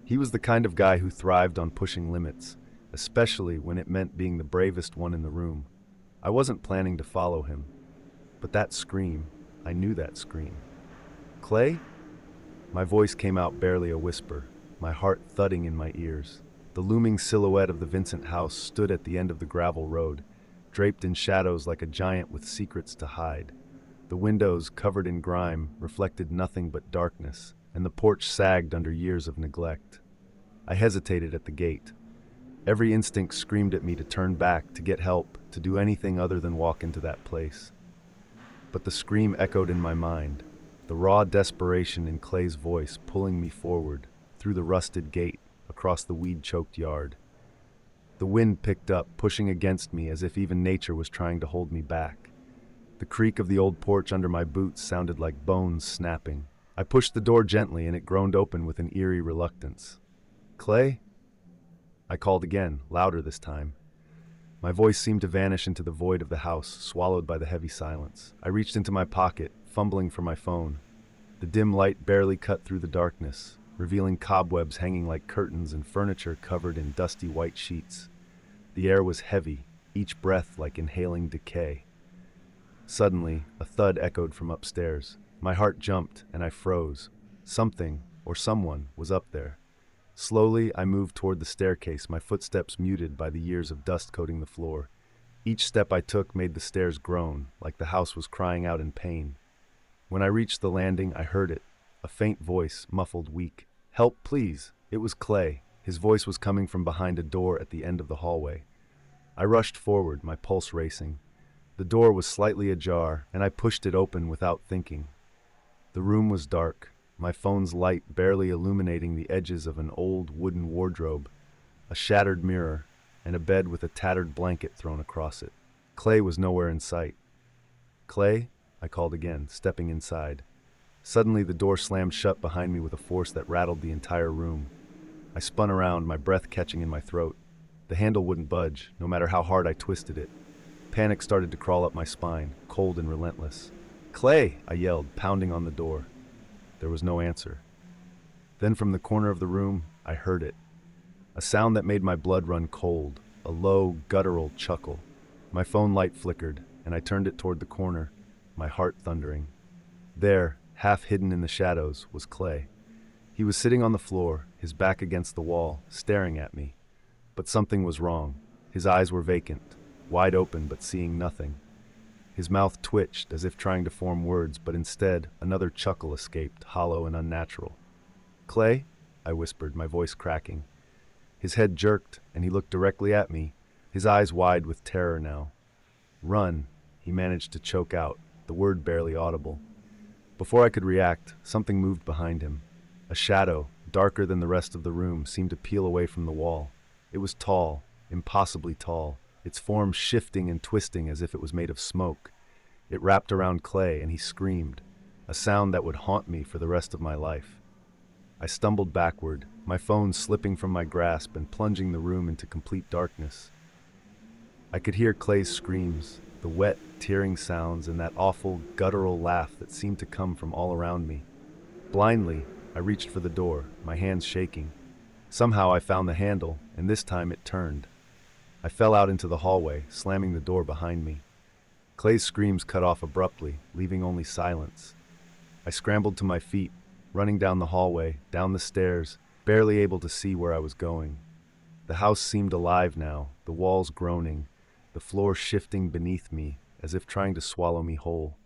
He was the kind of guy who thrived on pushing limits, especially when it meant being the bravest one in the room. I wasn't planning to follow him. But that scream, I knew that scream. Clay? My voice came out barely a whisper, my heart thudding in my ears. The looming silhouette of the Vincent house stood at the end of the gravel road, draped in shadows like a giant with secrets to hide. The windows, covered in grime, reflected nothing but darkness, and the porch sagged under years of neglect. I hesitated at the gate. Every instinct screamed at me to turn back, to get help, to do anything other than walk into that place. But the scream echoed in my mind, the raw desperation in Clay's voice pulling me forward, through the rusted gate, across the weed-choked yard. The wind picked up, pushing against me as if even nature was trying to hold me back. The creak of the old porch under my boots sounded like bones snapping. I pushed the door gently and it groaned open with an eerie reluctance. "Clay?" I called again, louder this time. My voice seemed to vanish into the void of the house, swallowed by the heavy silence. I reached into my pocket, fumbling for my phone. The dim light barely cut through the darkness, revealing cobwebs hanging like curtains and furniture covered in dusty white sheets. The air was heavy, each breath like inhaling decay. Suddenly, a thud echoed from upstairs. My heart jumped, and I froze. Something, or someone, was up there. Slowly, I moved toward the staircase, my footsteps muted by the years of dust coating the floor. Each step I took made the stairs groan, like the house was crying out in pain. When I reached the landing, I heard it, a faint voice, muffled, weak. "Help, please." It was Clay. His voice was coming from behind a door at the end of the hallway. I rushed forward, my pulse racing. The door was slightly ajar, and I pushed it open without thinking. The room was dark, my phone's light barely illuminating the edges of an old wooden wardrobe, a shattered mirror, and a bed with a tattered blanket thrown across it. Clay was nowhere in sight. "Clay?" I called again, stepping inside. Suddenly the door slammed shut behind me with a force that rattled the entire room. I spun around, my breath catching in my throat. The handle wouldn't budge, no matter how hard I twisted it. Panic started to crawl up my spine, cold and relentless. "Clay!" I yelled, pounding on the door. There was no answer. Then from the corner of the room, I heard it. A sound that made my blood run cold, a low, guttural chuckle. My phone light flickered, and I turned it toward the corner, my heart thundering. There, half hidden in the shadows, was Clay. He was sitting on the floor, his back against the wall, staring at me. But something was wrong. His eyes were vacant, wide open but seeing nothing. His mouth twitched as if trying to form words, but instead another chuckle escaped, hollow and unnatural. "Clay?" I whispered, my voice cracking. His head jerked, and he looked directly at me, his eyes wide with terror now. "Run," he managed to choke out, the word barely audible. Before I could react, something moved behind him. A shadow, darker than the rest of the room, seemed to peel away from the wall. It was tall, impossibly tall, its form shifting and twisting as if it was made of smoke. It wrapped around Clay, and he screamed, a sound that would haunt me for the rest of my life. I stumbled backward, my phone slipping from my grasp and plunging the room into complete darkness. I could hear Clay's screams, the wet, tearing sounds, and that awful, guttural laugh that seemed to come from all around me. Blindly, I reached for the door, my hands shaking. Somehow I found the handle, and this time it turned. I fell out into the hallway, slamming the door behind me. Clay's screams cut off abruptly, leaving only silence. I scrambled to my feet, running down the hallway, down the stairs, barely able to see where I was going. The house seemed alive now, the walls groaning, the floor shifting beneath me, as if trying to swallow me whole.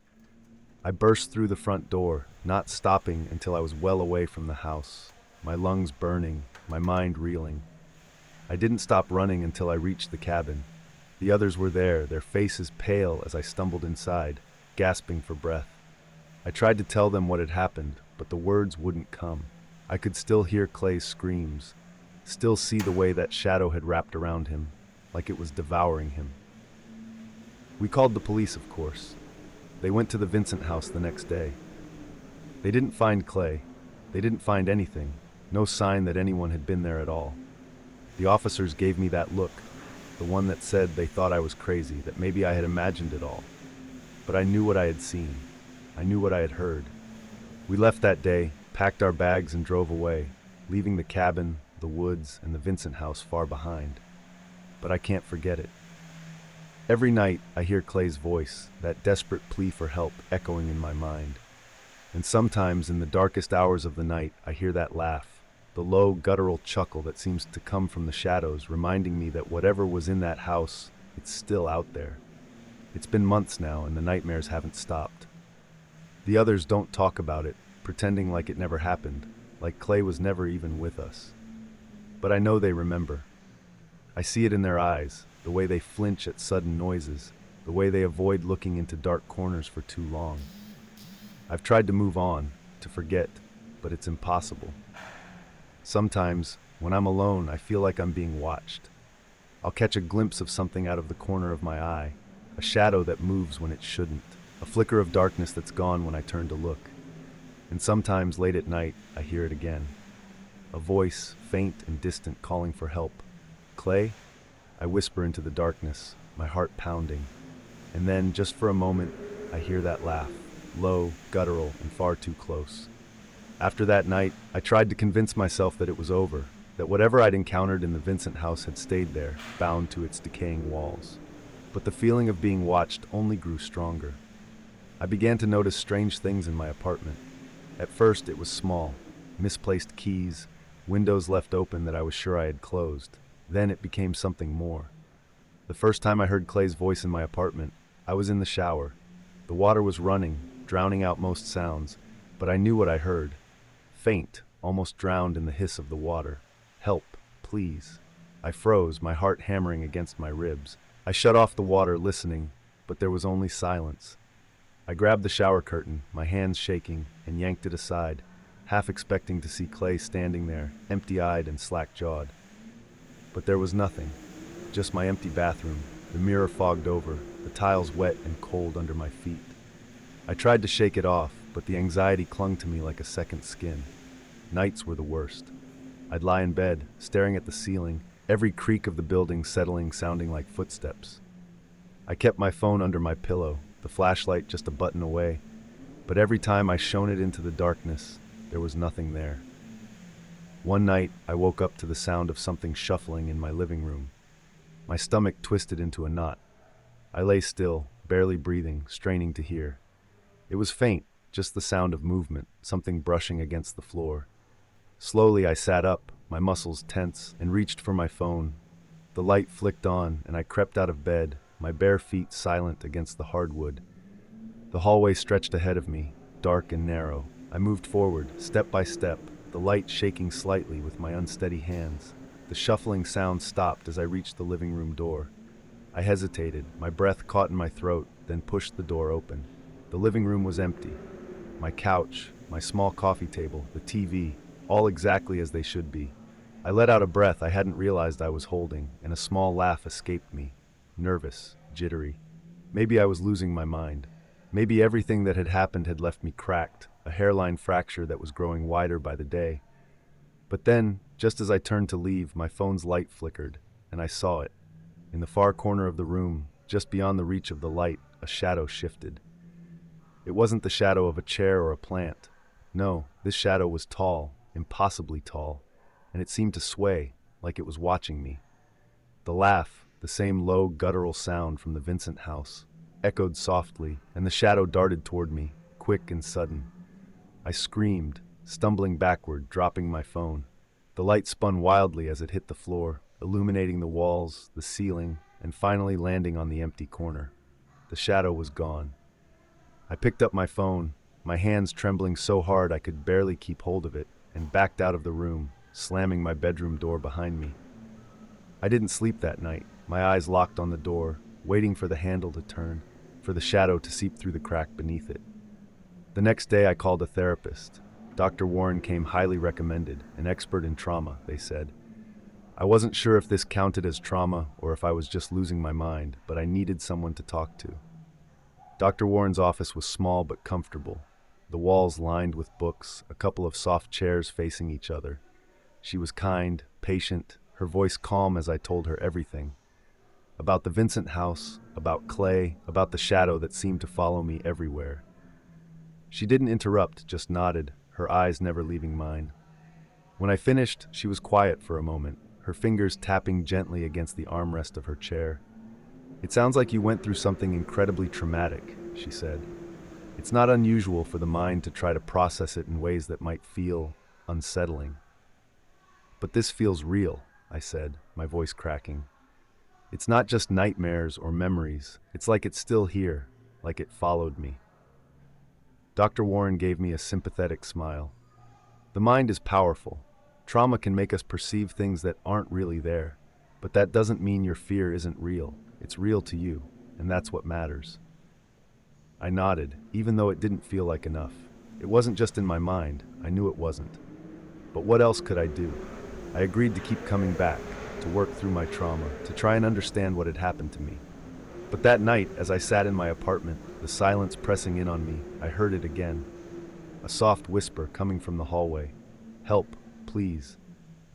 I burst through the front door, not stopping until I was well away from the house, my lungs burning, my mind reeling. I didn't stop running until I reached the cabin. The others were there, their faces pale as I stumbled inside, gasping for breath. I tried to tell them what had happened, but the words wouldn't come. I could still hear Clay's screams, still see the way that shadow had wrapped around him, like it was devouring him. We called the police, of course. They went to the Vincent house the next day. They didn't find Clay. They didn't find anything, no sign that anyone had been there at all. The officers gave me that look, the one that said they thought I was crazy, that maybe I had imagined it all. But I knew what I had seen. I knew what I had heard. We left that day, packed our bags and drove away, leaving the cabin, the woods, and the Vincent house far behind. But I can't forget it. Every night I hear Clay's voice, that desperate plea for help echoing in my mind. And sometimes in the darkest hours of the night I hear that laugh, the low, guttural chuckle that seems to come from the shadows, reminding me that whatever was in that house, it's still out there. It's been months now, and the nightmares haven't stopped. The others don't talk about it, pretending like it never happened, like Clay was never even with us. But I know they remember. I see it in their eyes, the way they flinch at sudden noises, the way they avoid looking into dark corners for too long. I've tried to move on, to forget, but it's impossible. Sometimes, when I'm alone, I feel like I'm being watched. I'll catch a glimpse of something out of the corner of my eye, a shadow that moves when it shouldn't, a flicker of darkness that's gone when I turn to look. And sometimes, late at night, I hear it again. A voice, faint and distant, calling for help. "Clay?" I whisper into the darkness, my heart pounding. And then, just for a moment, I hear that laugh, low, guttural, and far too close. After that night, I tried to convince myself that it was over, that whatever I'd encountered in the Vincent house had stayed there, bound to its decaying walls. But the feeling of being watched only grew stronger. I began to notice strange things in my apartment. At first, it was small, misplaced keys, windows left open that I was sure I had closed. Then it became something more. The first time I heard Clay's voice in my apartment, I was in the shower. The water was running, drowning out most sounds, but I knew what I heard. Faint, almost drowned in the hiss of the water. "Help, please." I froze, my heart hammering against my ribs. I shut off the water, listening, but there was only silence. I grabbed the shower curtain, my hands shaking, and yanked it aside, half expecting to see Clay standing there, empty-eyed and slack-jawed. But there was nothing, just my empty bathroom, the mirror fogged over, the tiles wet and cold under my feet. I tried to shake it off, but the anxiety clung to me like a second skin. Nights were the worst. I'd lie in bed, staring at the ceiling, every creak of the building settling, sounding like footsteps. I kept my phone under my pillow, the flashlight just a button away, but every time I shone it into the darkness, there was nothing there. One night, I woke up to the sound of something shuffling in my living room. My stomach twisted into a knot. I lay still, barely breathing, straining to hear. It was faint, just the sound of movement, something brushing against the floor. Slowly, I sat up, my muscles tense, and reached for my phone. The light flicked on, and I crept out of bed, my bare feet silent against the hardwood. The hallway stretched ahead of me, dark and narrow. I moved forward, step by step, the light shaking slightly with my unsteady hands. The shuffling sound stopped as I reached the living room door. I hesitated, my breath caught in my throat, then pushed the door open. The living room was empty. My couch, my small coffee table, the TV, all exactly as they should be. I let out a breath I hadn't realized I was holding, and a small laugh escaped me. Nervous, jittery. Maybe I was losing my mind. Maybe everything that had happened had left me cracked, a hairline fracture that was growing wider by the day. But then, just as I turned to leave, my phone's light flickered, and I saw it. In the far corner of the room, just beyond the reach of the light, a shadow shifted. It wasn't the shadow of a chair or a plant. No, this shadow was tall, impossibly tall, and it seemed to sway, like it was watching me. The laugh, the same low, guttural sound from the Vincent house, echoed softly, and the shadow darted toward me, quick and sudden. I screamed, stumbling backward, dropping my phone. The light spun wildly as it hit the floor, illuminating the walls, the ceiling, and finally landing on the empty corner. The shadow was gone. I picked up my phone, my hands trembling so hard I could barely keep hold of it, and backed out of the room, slamming my bedroom door behind me. I didn't sleep that night, my eyes locked on the door, waiting for the handle to turn, for the shadow to seep through the crack beneath it. The next day I called a therapist. Dr. Warren came highly recommended, an expert in trauma, they said. I wasn't sure if this counted as trauma or if I was just losing my mind, but I needed someone to talk to. Dr. Warren's office was small but comfortable, the walls lined with books, a couple of soft chairs facing each other. She was kind, patient, her voice calm as I told her everything. About the Vincent house, about Clay, about the shadow that seemed to follow me everywhere. She didn't interrupt, just nodded, her eyes never leaving mine. When I finished, she was quiet for a moment, her fingers tapping gently against the armrest of her chair. "It sounds like you went through something incredibly traumatic," she said. "It's not unusual for the mind to try to process it in ways that might feel unsettling." "But this feels real," I said, my voice cracking. "It's not just nightmares or memories. It's like it's still here, like it followed me." Dr. Warren gave me a sympathetic smile. "The mind is powerful. Trauma can make us perceive things that aren't really there. But that doesn't mean your fear isn't real. It's real to you, and that's what matters. I nodded, even though it didn't feel like enough. It wasn't just in my mind, I knew it wasn't. But what else could I do? I agreed to keep coming back, to work through my trauma, to try and understand what had happened to me. But that night, as I sat in my apartment, the silence pressing in on me, I heard it again. A soft whisper coming from the hallway. "Help, please."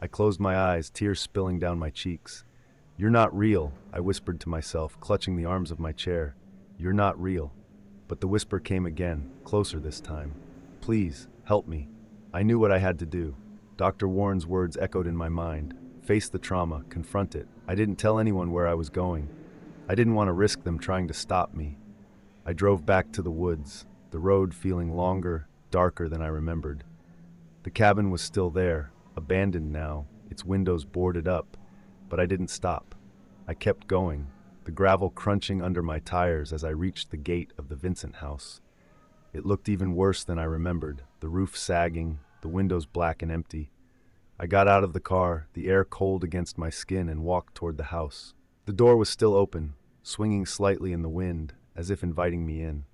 I closed my eyes, tears spilling down my cheeks. "You're not real," I whispered to myself, clutching the arms of my chair. "You're not real." But the whisper came again, closer this time. "Please, help me." I knew what I had to do. Dr. Warren's words echoed in my mind. Face the trauma, confront it. I didn't tell anyone where I was going. I didn't want to risk them trying to stop me. I drove back to the woods, the road feeling longer, darker than I remembered. The cabin was still there, abandoned now, its windows boarded up, but I didn't stop. I kept going, the gravel crunching under my tires as I reached the gate of the Vincent house. It looked even worse than I remembered, the roof sagging, the windows black and empty. I got out of the car, the air cold against my skin, and walked toward the house. The door was still open, swinging slightly in the wind, as if inviting me in.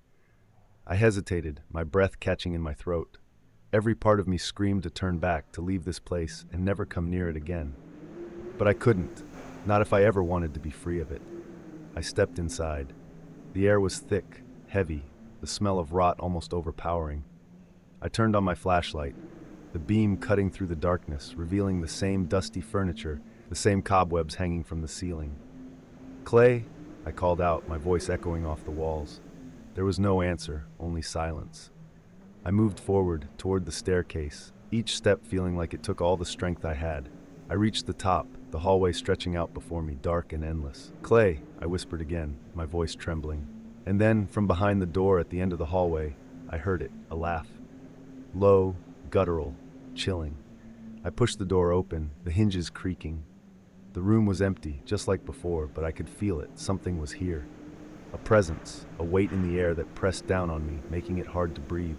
I hesitated, my breath catching in my throat. Every part of me screamed to turn back, to leave this place, and never come near it again. But I couldn't, not if I ever wanted to be free of it. I stepped inside. The air was thick, heavy, the smell of rot almost overpowering. I turned on my flashlight, the beam cutting through the darkness, revealing the same dusty furniture, the same cobwebs hanging from the ceiling. "Clay," I called out, my voice echoing off the walls. There was no answer, only silence. I moved forward, toward the staircase, each step feeling like it took all the strength I had. I reached the top, the hallway stretching out before me, dark and endless. "Clay," I whispered again, my voice trembling. And then, from behind the door at the end of the hallway, I heard it, a laugh. Low, guttural, chilling. I pushed the door open, the hinges creaking. The room was empty, just like before, but I could feel it. Something was here. A presence, a weight in the air that pressed down on me, making it hard to breathe.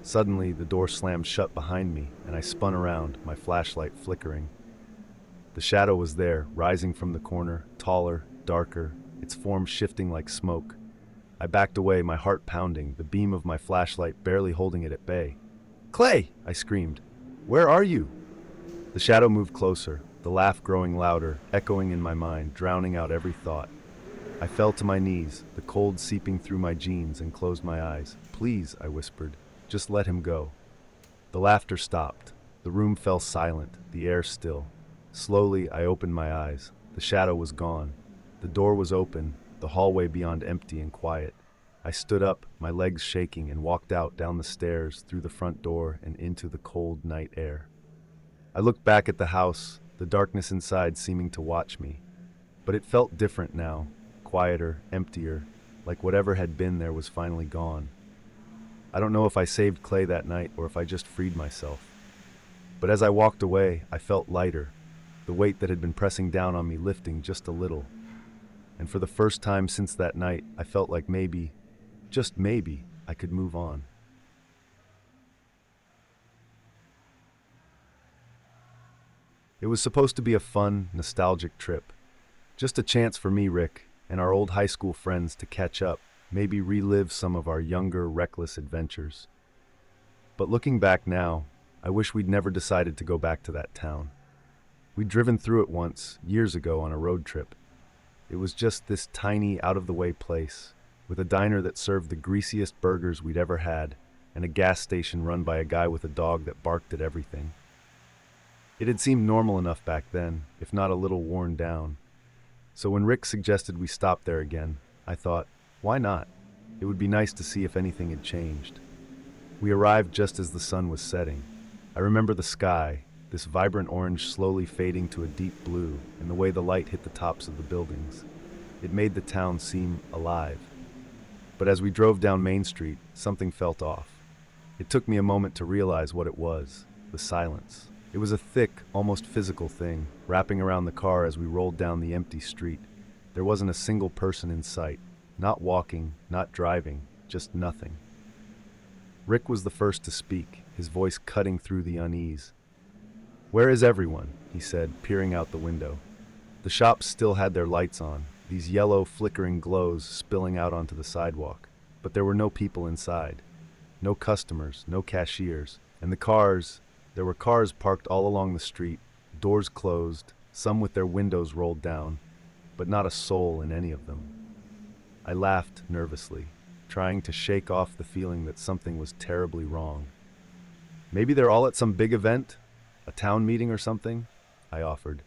Suddenly, the door slammed shut behind me, and I spun around, my flashlight flickering. The shadow was there, rising from the corner, taller, darker, its form shifting like smoke. I backed away, my heart pounding, the beam of my flashlight barely holding it at bay. "Clay!" I screamed. "Where are you?" The shadow moved closer, the laugh growing louder, echoing in my mind, drowning out every thought. I fell to my knees, the cold seeping through my jeans, and closed my eyes. "Please," I whispered, "just let him go." The laughter stopped. The room fell silent, the air still. Slowly, I opened my eyes. The shadow was gone. The door was open, the hallway beyond empty and quiet. I stood up, my legs shaking, and walked out, down the stairs, through the front door, and into the cold night air. I looked back at the house, the darkness inside seeming to watch me. But it felt different now, quieter, emptier, like whatever had been there was finally gone. I don't know if I saved Clay that night or if I just freed myself. But as I walked away, I felt lighter, the weight that had been pressing down on me lifting just a little. And for the first time since that night, I felt like maybe, just maybe, I could move on. It was supposed to be a fun, nostalgic trip. Just a chance for me, Rick, and our old high school friends to catch up, maybe relive some of our younger, reckless adventures. But looking back now, I wish we'd never decided to go back to that town. We'd driven through it once, years ago, on a road trip. It was just this tiny, out-of-the-way place, with a diner that served the greasiest burgers we'd ever had, and a gas station run by a guy with a dog that barked at everything. It had seemed normal enough back then, if not a little worn down. So when Rick suggested we stop there again, I thought, why not? It would be nice to see if anything had changed. We arrived just as the sun was setting. I remember the sky, this vibrant orange slowly fading to a deep blue, and the way the light hit the tops of the buildings. It made the town seem alive. But as we drove down Main Street, something felt off. It took me a moment to realize what it was, the silence. It was a thick, almost physical thing, wrapping around the car as we rolled down the empty street. There wasn't a single person in sight, not walking, not driving, just nothing. Rick was the first to speak, his voice cutting through the unease. "Where is everyone?" he said, peering out the window. The shops still had their lights on, these yellow, flickering glows spilling out onto the sidewalk. But there were no people inside. No customers, no cashiers. And there were cars parked all along the street, doors closed, some with their windows rolled down, but not a soul in any of them. I laughed nervously, trying to shake off the feeling that something was terribly wrong. Maybe they're all at some big event? A town meeting or something? I offered.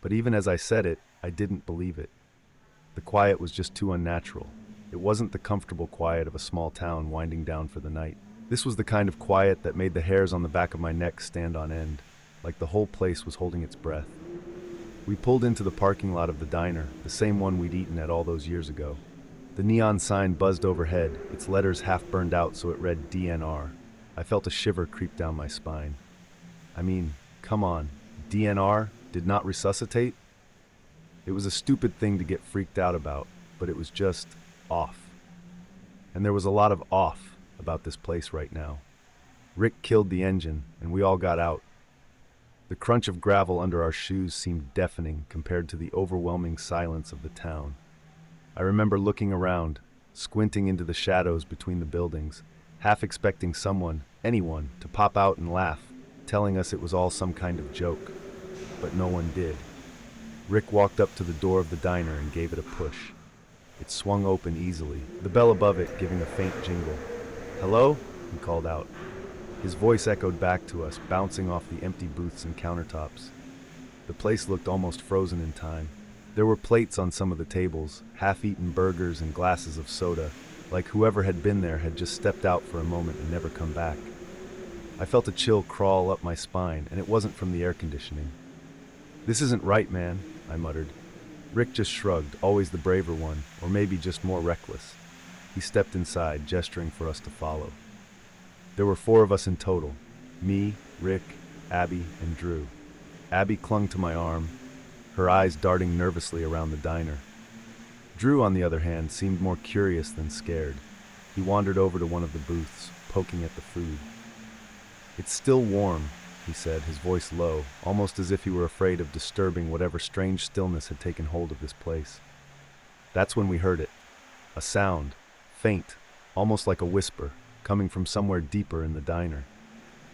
But even as I said it, I didn't believe it. The quiet was just too unnatural. It wasn't the comfortable quiet of a small town winding down for the night. This was the kind of quiet that made the hairs on the back of my neck stand on end, like the whole place was holding its breath. We pulled into the parking lot of the diner, the same one we'd eaten at all those years ago. The neon sign buzzed overhead, its letters half burned out so it read DNR. I felt a shiver creep down my spine. I mean, come on, DNR? Did not resuscitate? It was a stupid thing to get freaked out about, but it was just off. And there was a lot of off about this place right now. Rick killed the engine, and we all got out. The crunch of gravel under our shoes seemed deafening compared to the overwhelming silence of the town. I remember looking around, squinting into the shadows between the buildings, half expecting someone, anyone, to pop out and laugh, telling us it was all some kind of joke. But no one did. Rick walked up to the door of the diner and gave it a push. It swung open easily, the bell above it giving a faint jingle. "Hello?" he called out. His voice echoed back to us, bouncing off the empty booths and countertops. The place looked almost frozen in time. There were plates on some of the tables, half-eaten burgers and glasses of soda, like whoever had been there had just stepped out for a moment and never come back. I felt a chill crawl up my spine, and it wasn't from the air conditioning. "This isn't right, man," I muttered. Rick just shrugged, always the braver one, or maybe just more reckless. He stepped inside, gesturing for us to follow. There were 4 of us in total. Me, Rick, Abby, and Drew. Abby clung to my arm, her eyes darting nervously around the diner. Drew, on the other hand, seemed more curious than scared. He wandered over to one of the booths, poking at the food. "It's still warm," he said, his voice low, almost as if he were afraid of disturbing whatever strange stillness had taken hold of this place. That's when we heard it. A sound, faint, almost like a whisper, coming from somewhere deeper in the diner.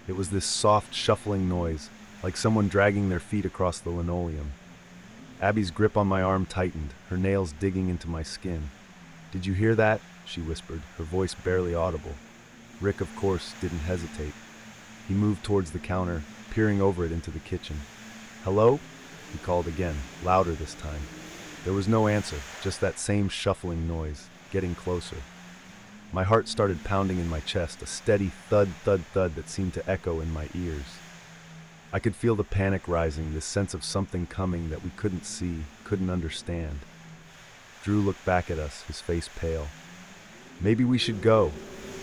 It was this soft, shuffling noise, like someone dragging their feet across the linoleum. Abby's grip on my arm tightened, her nails digging into my skin. "Did you hear that?" she whispered, her voice barely audible. Rick, of course, didn't hesitate. He moved towards the counter, peering over it into the kitchen. "Hello?" he called again, louder this time. There was no answer, just that same shuffling noise, getting closer. My heart started pounding in my chest, a steady thud, thud, thud that seemed to echo in my ears. I could feel the panic rising, this sense of something coming that we couldn't see, couldn't understand. Drew looked back at us, his face pale. "Maybe we should go,"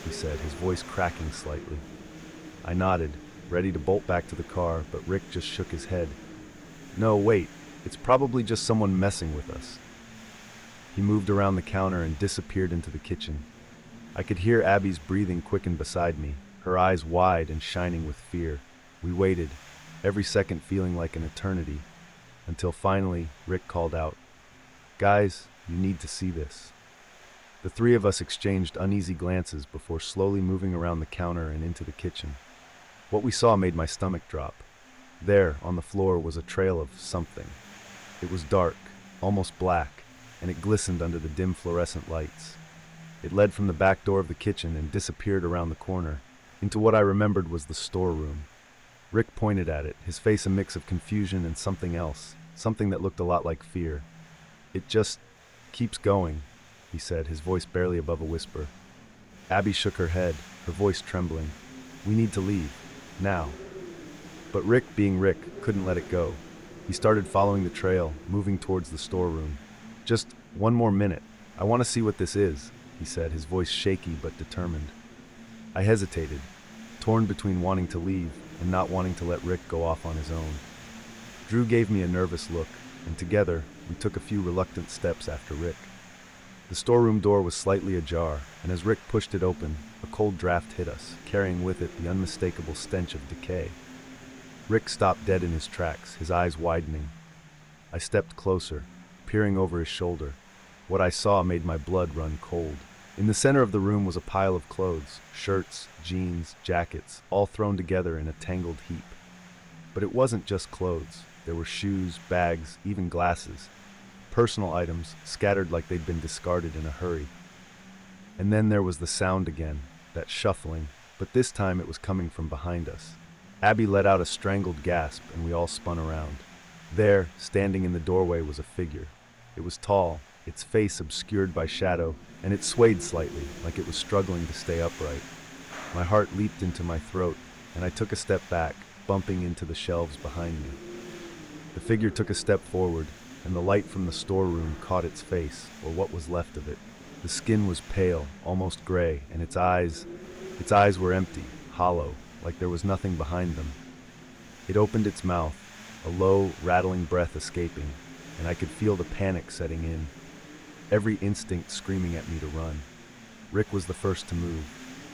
he said, his voice cracking slightly. I nodded, ready to bolt back to the car, but Rick just shook his head. "No, wait, it's probably just someone messing with us." He moved around the counter and disappeared into the kitchen. I could hear Abby's breathing quicken beside me, her eyes wide and shining with fear. We waited, every second feeling like an eternity, until finally Rick called out, "Guys, you need to see this." The 3 of us exchanged uneasy glances before slowly moving around the counter and into the kitchen. What we saw made my stomach drop. There, on the floor, was a trail of something. It was dark, almost black, and it glistened under the dim fluorescent lights. It led from the back door of the kitchen and disappeared around the corner, into what I remembered was the storeroom. Rick pointed at it, his face a mix of confusion and something else, something that looked a lot like fear. "It just keeps going," he said, his voice barely above a whisper. Abby shook her head, her voice trembling. "We need to leave. Now." But Rick, being Rick, couldn't let it go. He started following the trail, moving towards the storeroom. "Just one more minute. I want to see what this is," he said, his voice shaky but determined. I hesitated, torn between wanting to leave and not wanting to let Rick go off on his own. Drew gave me a nervous look, and together, we took a few reluctant steps after Rick. The storeroom door was slightly ajar, and as Rick pushed it open, a cold draft hit us, carrying with it the unmistakable stench of decay. Rick stopped dead in his tracks, his eyes widening. I I stepped closer, peering over his shoulder. What I saw made my blood run cold. In the center of the room was a pile of clothes, shirts, jeans, jackets, all thrown together in a tangled heap. But it wasn't just clothes. There were shoes, bags, even glasses. Personal items, scattered like they'd been discarded in a hurry. And then there was the sound again, that shuffling, but this time it was coming from behind us. Abby let out a strangled gasp, and we all spun around. There, standing in the doorway, was a figure. It was tall, its face obscured by shadow, and it swayed slightly, like it was struggling to stay upright. My heart leaped into my throat, and I took a step back, bumping into the shelves behind me. The figure took a step forward, and the light from the storeroom caught its face, or what was left of it. The skin was pale, almost gray, and its eyes were empty, hollow, like there was nothing behind them. It opened its mouth, a low, rattling breath escaping, and I could feel the panic setting in, every instinct screaming at me to run. Rick was the first to move.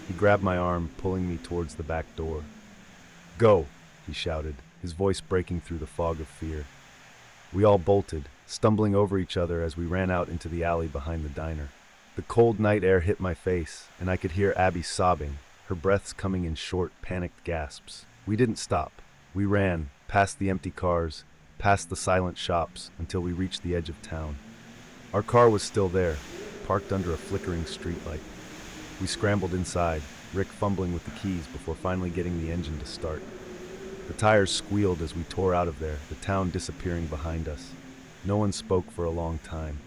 He grabbed my arm, pulling me towards the back door. "Go!" he shouted, his voice breaking through the fog of fear. We all bolted, stumbling over each other as we ran out into the alley behind the diner. The cold night air hit my face, and I could hear Abby sobbing, her breaths coming in short, panicked gasps. We didn't stop. We ran, past the empty cars, past the silent shops, until we reached the edge of town. Our car was still there, parked under a flickering streetlight. We scrambled inside, Rick fumbling with the keys before finally getting the engine to start. The tires squealed as we tore out of there, the town disappearing behind us. No one spoke for a long time.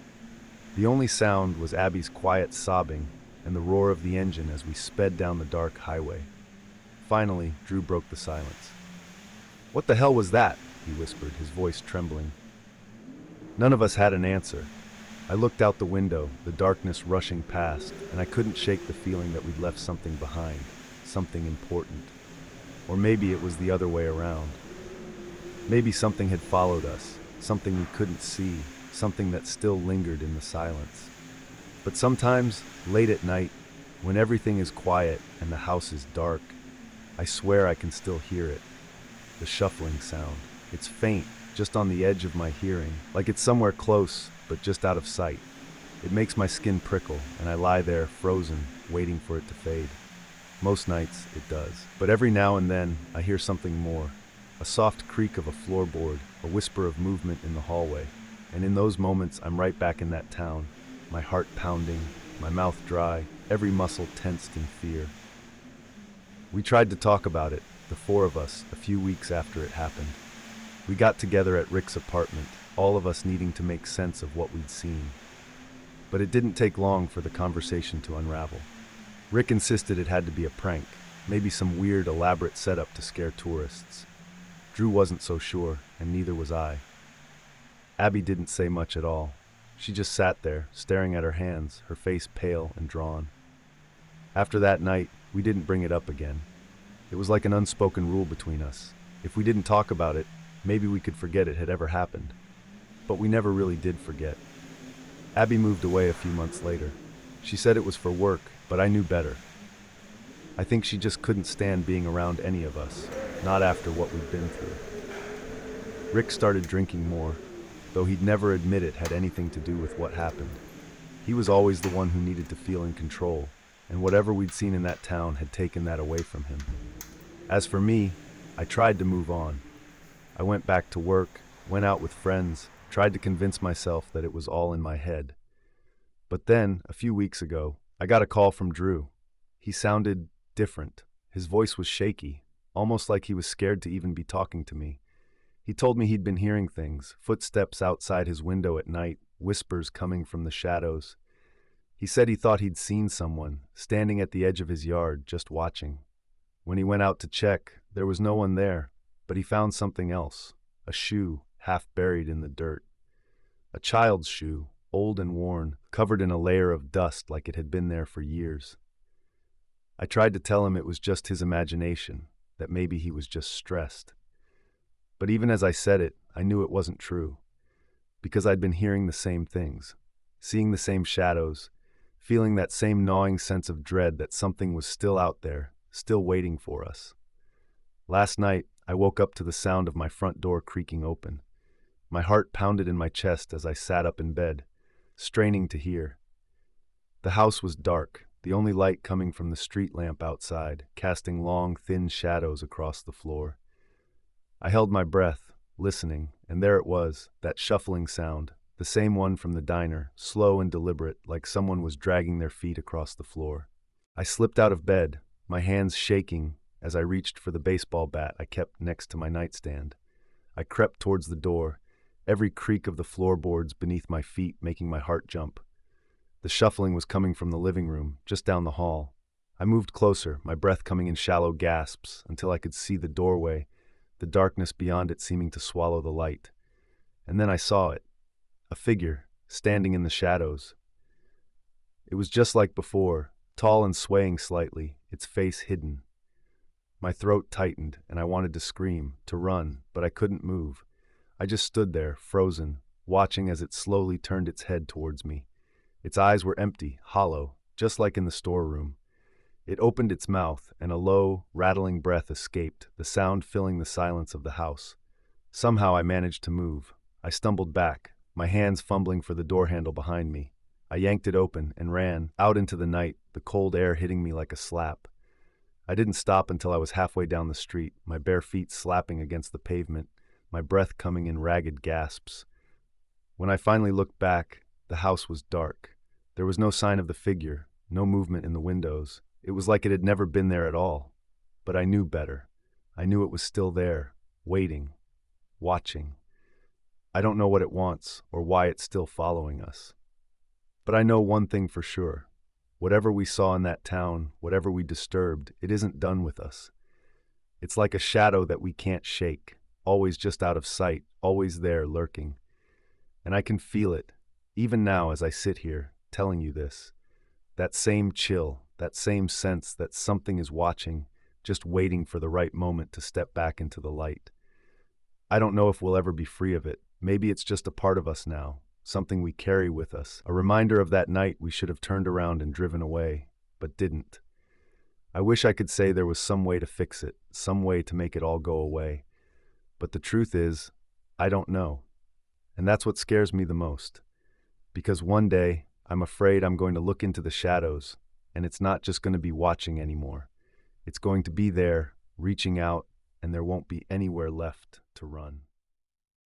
The only sound was Abby's quiet sobbing and the roar of the engine as we sped down the dark highway. Finally, Drew broke the silence. "What the hell was that?" he whispered, his voice trembling. None of us had an answer. I looked out the window, the darkness rushing past, and I couldn't shake the feeling that we'd left something behind, something important. Or maybe it was the other way around. Maybe something had followed us, something we couldn't see, something that still lingered in the silence. But sometimes, late at night, when everything is quiet and the house is dark, I swear I can still hear it. The shuffling sound. It's faint, just on the edge of my hearing, like it's somewhere close, but just out of sight. It makes my skin prickle, and I lie there, frozen, waiting for it to fade. Most nights, it does. But every now and then, I hear something more. A soft creak of a floorboard, a whisper of movement in the hallway. And in those moments, I'm right back in that town, my heart pounding, my mouth dry, every muscle tensed in fear. We tried to talk about it, the four of us, a few weeks after it happened. We got together at Rick's apartment, all of us needing to make sense of what we'd seen. But it didn't take long for the conversation to unravel. Rick insisted it had to be a prank, maybe some weird, elaborate setup to scare tourists. Drew wasn't so sure, and neither was I. Abby didn't say much at all. She just sat there, staring at her hands, her face pale and drawn. After that night, we didn't bring it up again. It was like an unspoken rule between us. If we didn't talk about it, maybe we could forget it had ever happened. But we never really did forget. Abby moved away a few months later. She said it was for work, but I knew better. I think she just couldn't stand being around any of us, not after what we'd been through. Rick started drinking more, though he'd never admit it had anything to do with what happened. He was always the one who needed to feel in control, and whatever we'd seen in that town had taken that away from him. As for me, I tried to move on. I went back to work, went out with friends, tried to convince myself that it was all in my head. But then, a few weeks ago, I got a call from Drew. He sounded different. His voice was shaky, almost like he was scared to even be talking to me. He told me he'd been hearing things, footsteps outside his window at night, whispers coming from the shadows. He said he thought he'd seen someone, standing at the edge of his yard, just watching. When he went out to check, there was no one there, but he found something else, a shoe, half buried in the dirt. A child's shoe, old and worn, covered in a layer of dust like it had been there for years. I tried to tell him it was just his imagination, that maybe he was just stressed. But even as I said it, I knew it wasn't true, because I'd been hearing the same things, seeing the same shadows, feeling that same gnawing sense of dread that something was still out there, still waiting for us. Last night, I woke up to the sound of my front door creaking open. My heart pounded in my chest as I sat up in bed, straining to hear. The house was dark, the only light coming from the street lamp outside, casting long, thin shadows across the floor. I held my breath, listening, and there it was, that shuffling sound, the same one from the diner, slow and deliberate, like someone was dragging their feet across the floor. I slipped out of bed, my hands shaking as I reached for the baseball bat I kept next to my nightstand. I crept towards the door, every creak of the floorboards beneath my feet making my heart jump. The shuffling was coming from the living room, just down the hall. I moved closer, my breath coming in shallow gasps, until I could see the doorway, the darkness beyond it seeming to swallow the light. And then I saw it, a figure, standing in the shadows. It was just like before, tall and swaying slightly, its face hidden. My throat tightened, and I wanted to scream, to run, but I couldn't move. I just stood there, frozen, watching as it slowly turned its head towards me. Its eyes were empty, hollow, just like in the storeroom. It opened its mouth, and a low, rattling breath escaped, the sound filling the silence of the house. Somehow I managed to move. I stumbled back, my hands fumbling for the door handle behind me. I yanked it open and ran, out into the night, the cold air hitting me like a slap. I didn't stop until I was halfway down the street, my bare feet slapping against the pavement, my breath coming in ragged gasps. When I finally looked back, the house was dark. There was no sign of the figure, no movement in the windows. It was like it had never been there at all. But I knew better. I knew it was still there, waiting, watching. I don't know what it wants or why it's still following us. But I know one thing for sure. Whatever we saw in that town, whatever we disturbed, it isn't done with us. It's like a shadow that we can't shake, always just out of sight, always there lurking. And I can feel it, even now as I sit here, telling you this. That same chill, that same sense that something is watching, just waiting for the right moment to step back into the light. I don't know if we'll ever be free of it. Maybe it's just a part of us now, something we carry with us, a reminder of that night we should have turned around and driven away, but didn't. I wish I could say there was some way to fix it, some way to make it all go away. But the truth is, I don't know. And that's what scares me the most. Because one day, I'm afraid I'm going to look into the shadows, and it's not just going to be watching anymore. It's going to be there, reaching out, and there won't be anywhere left to run.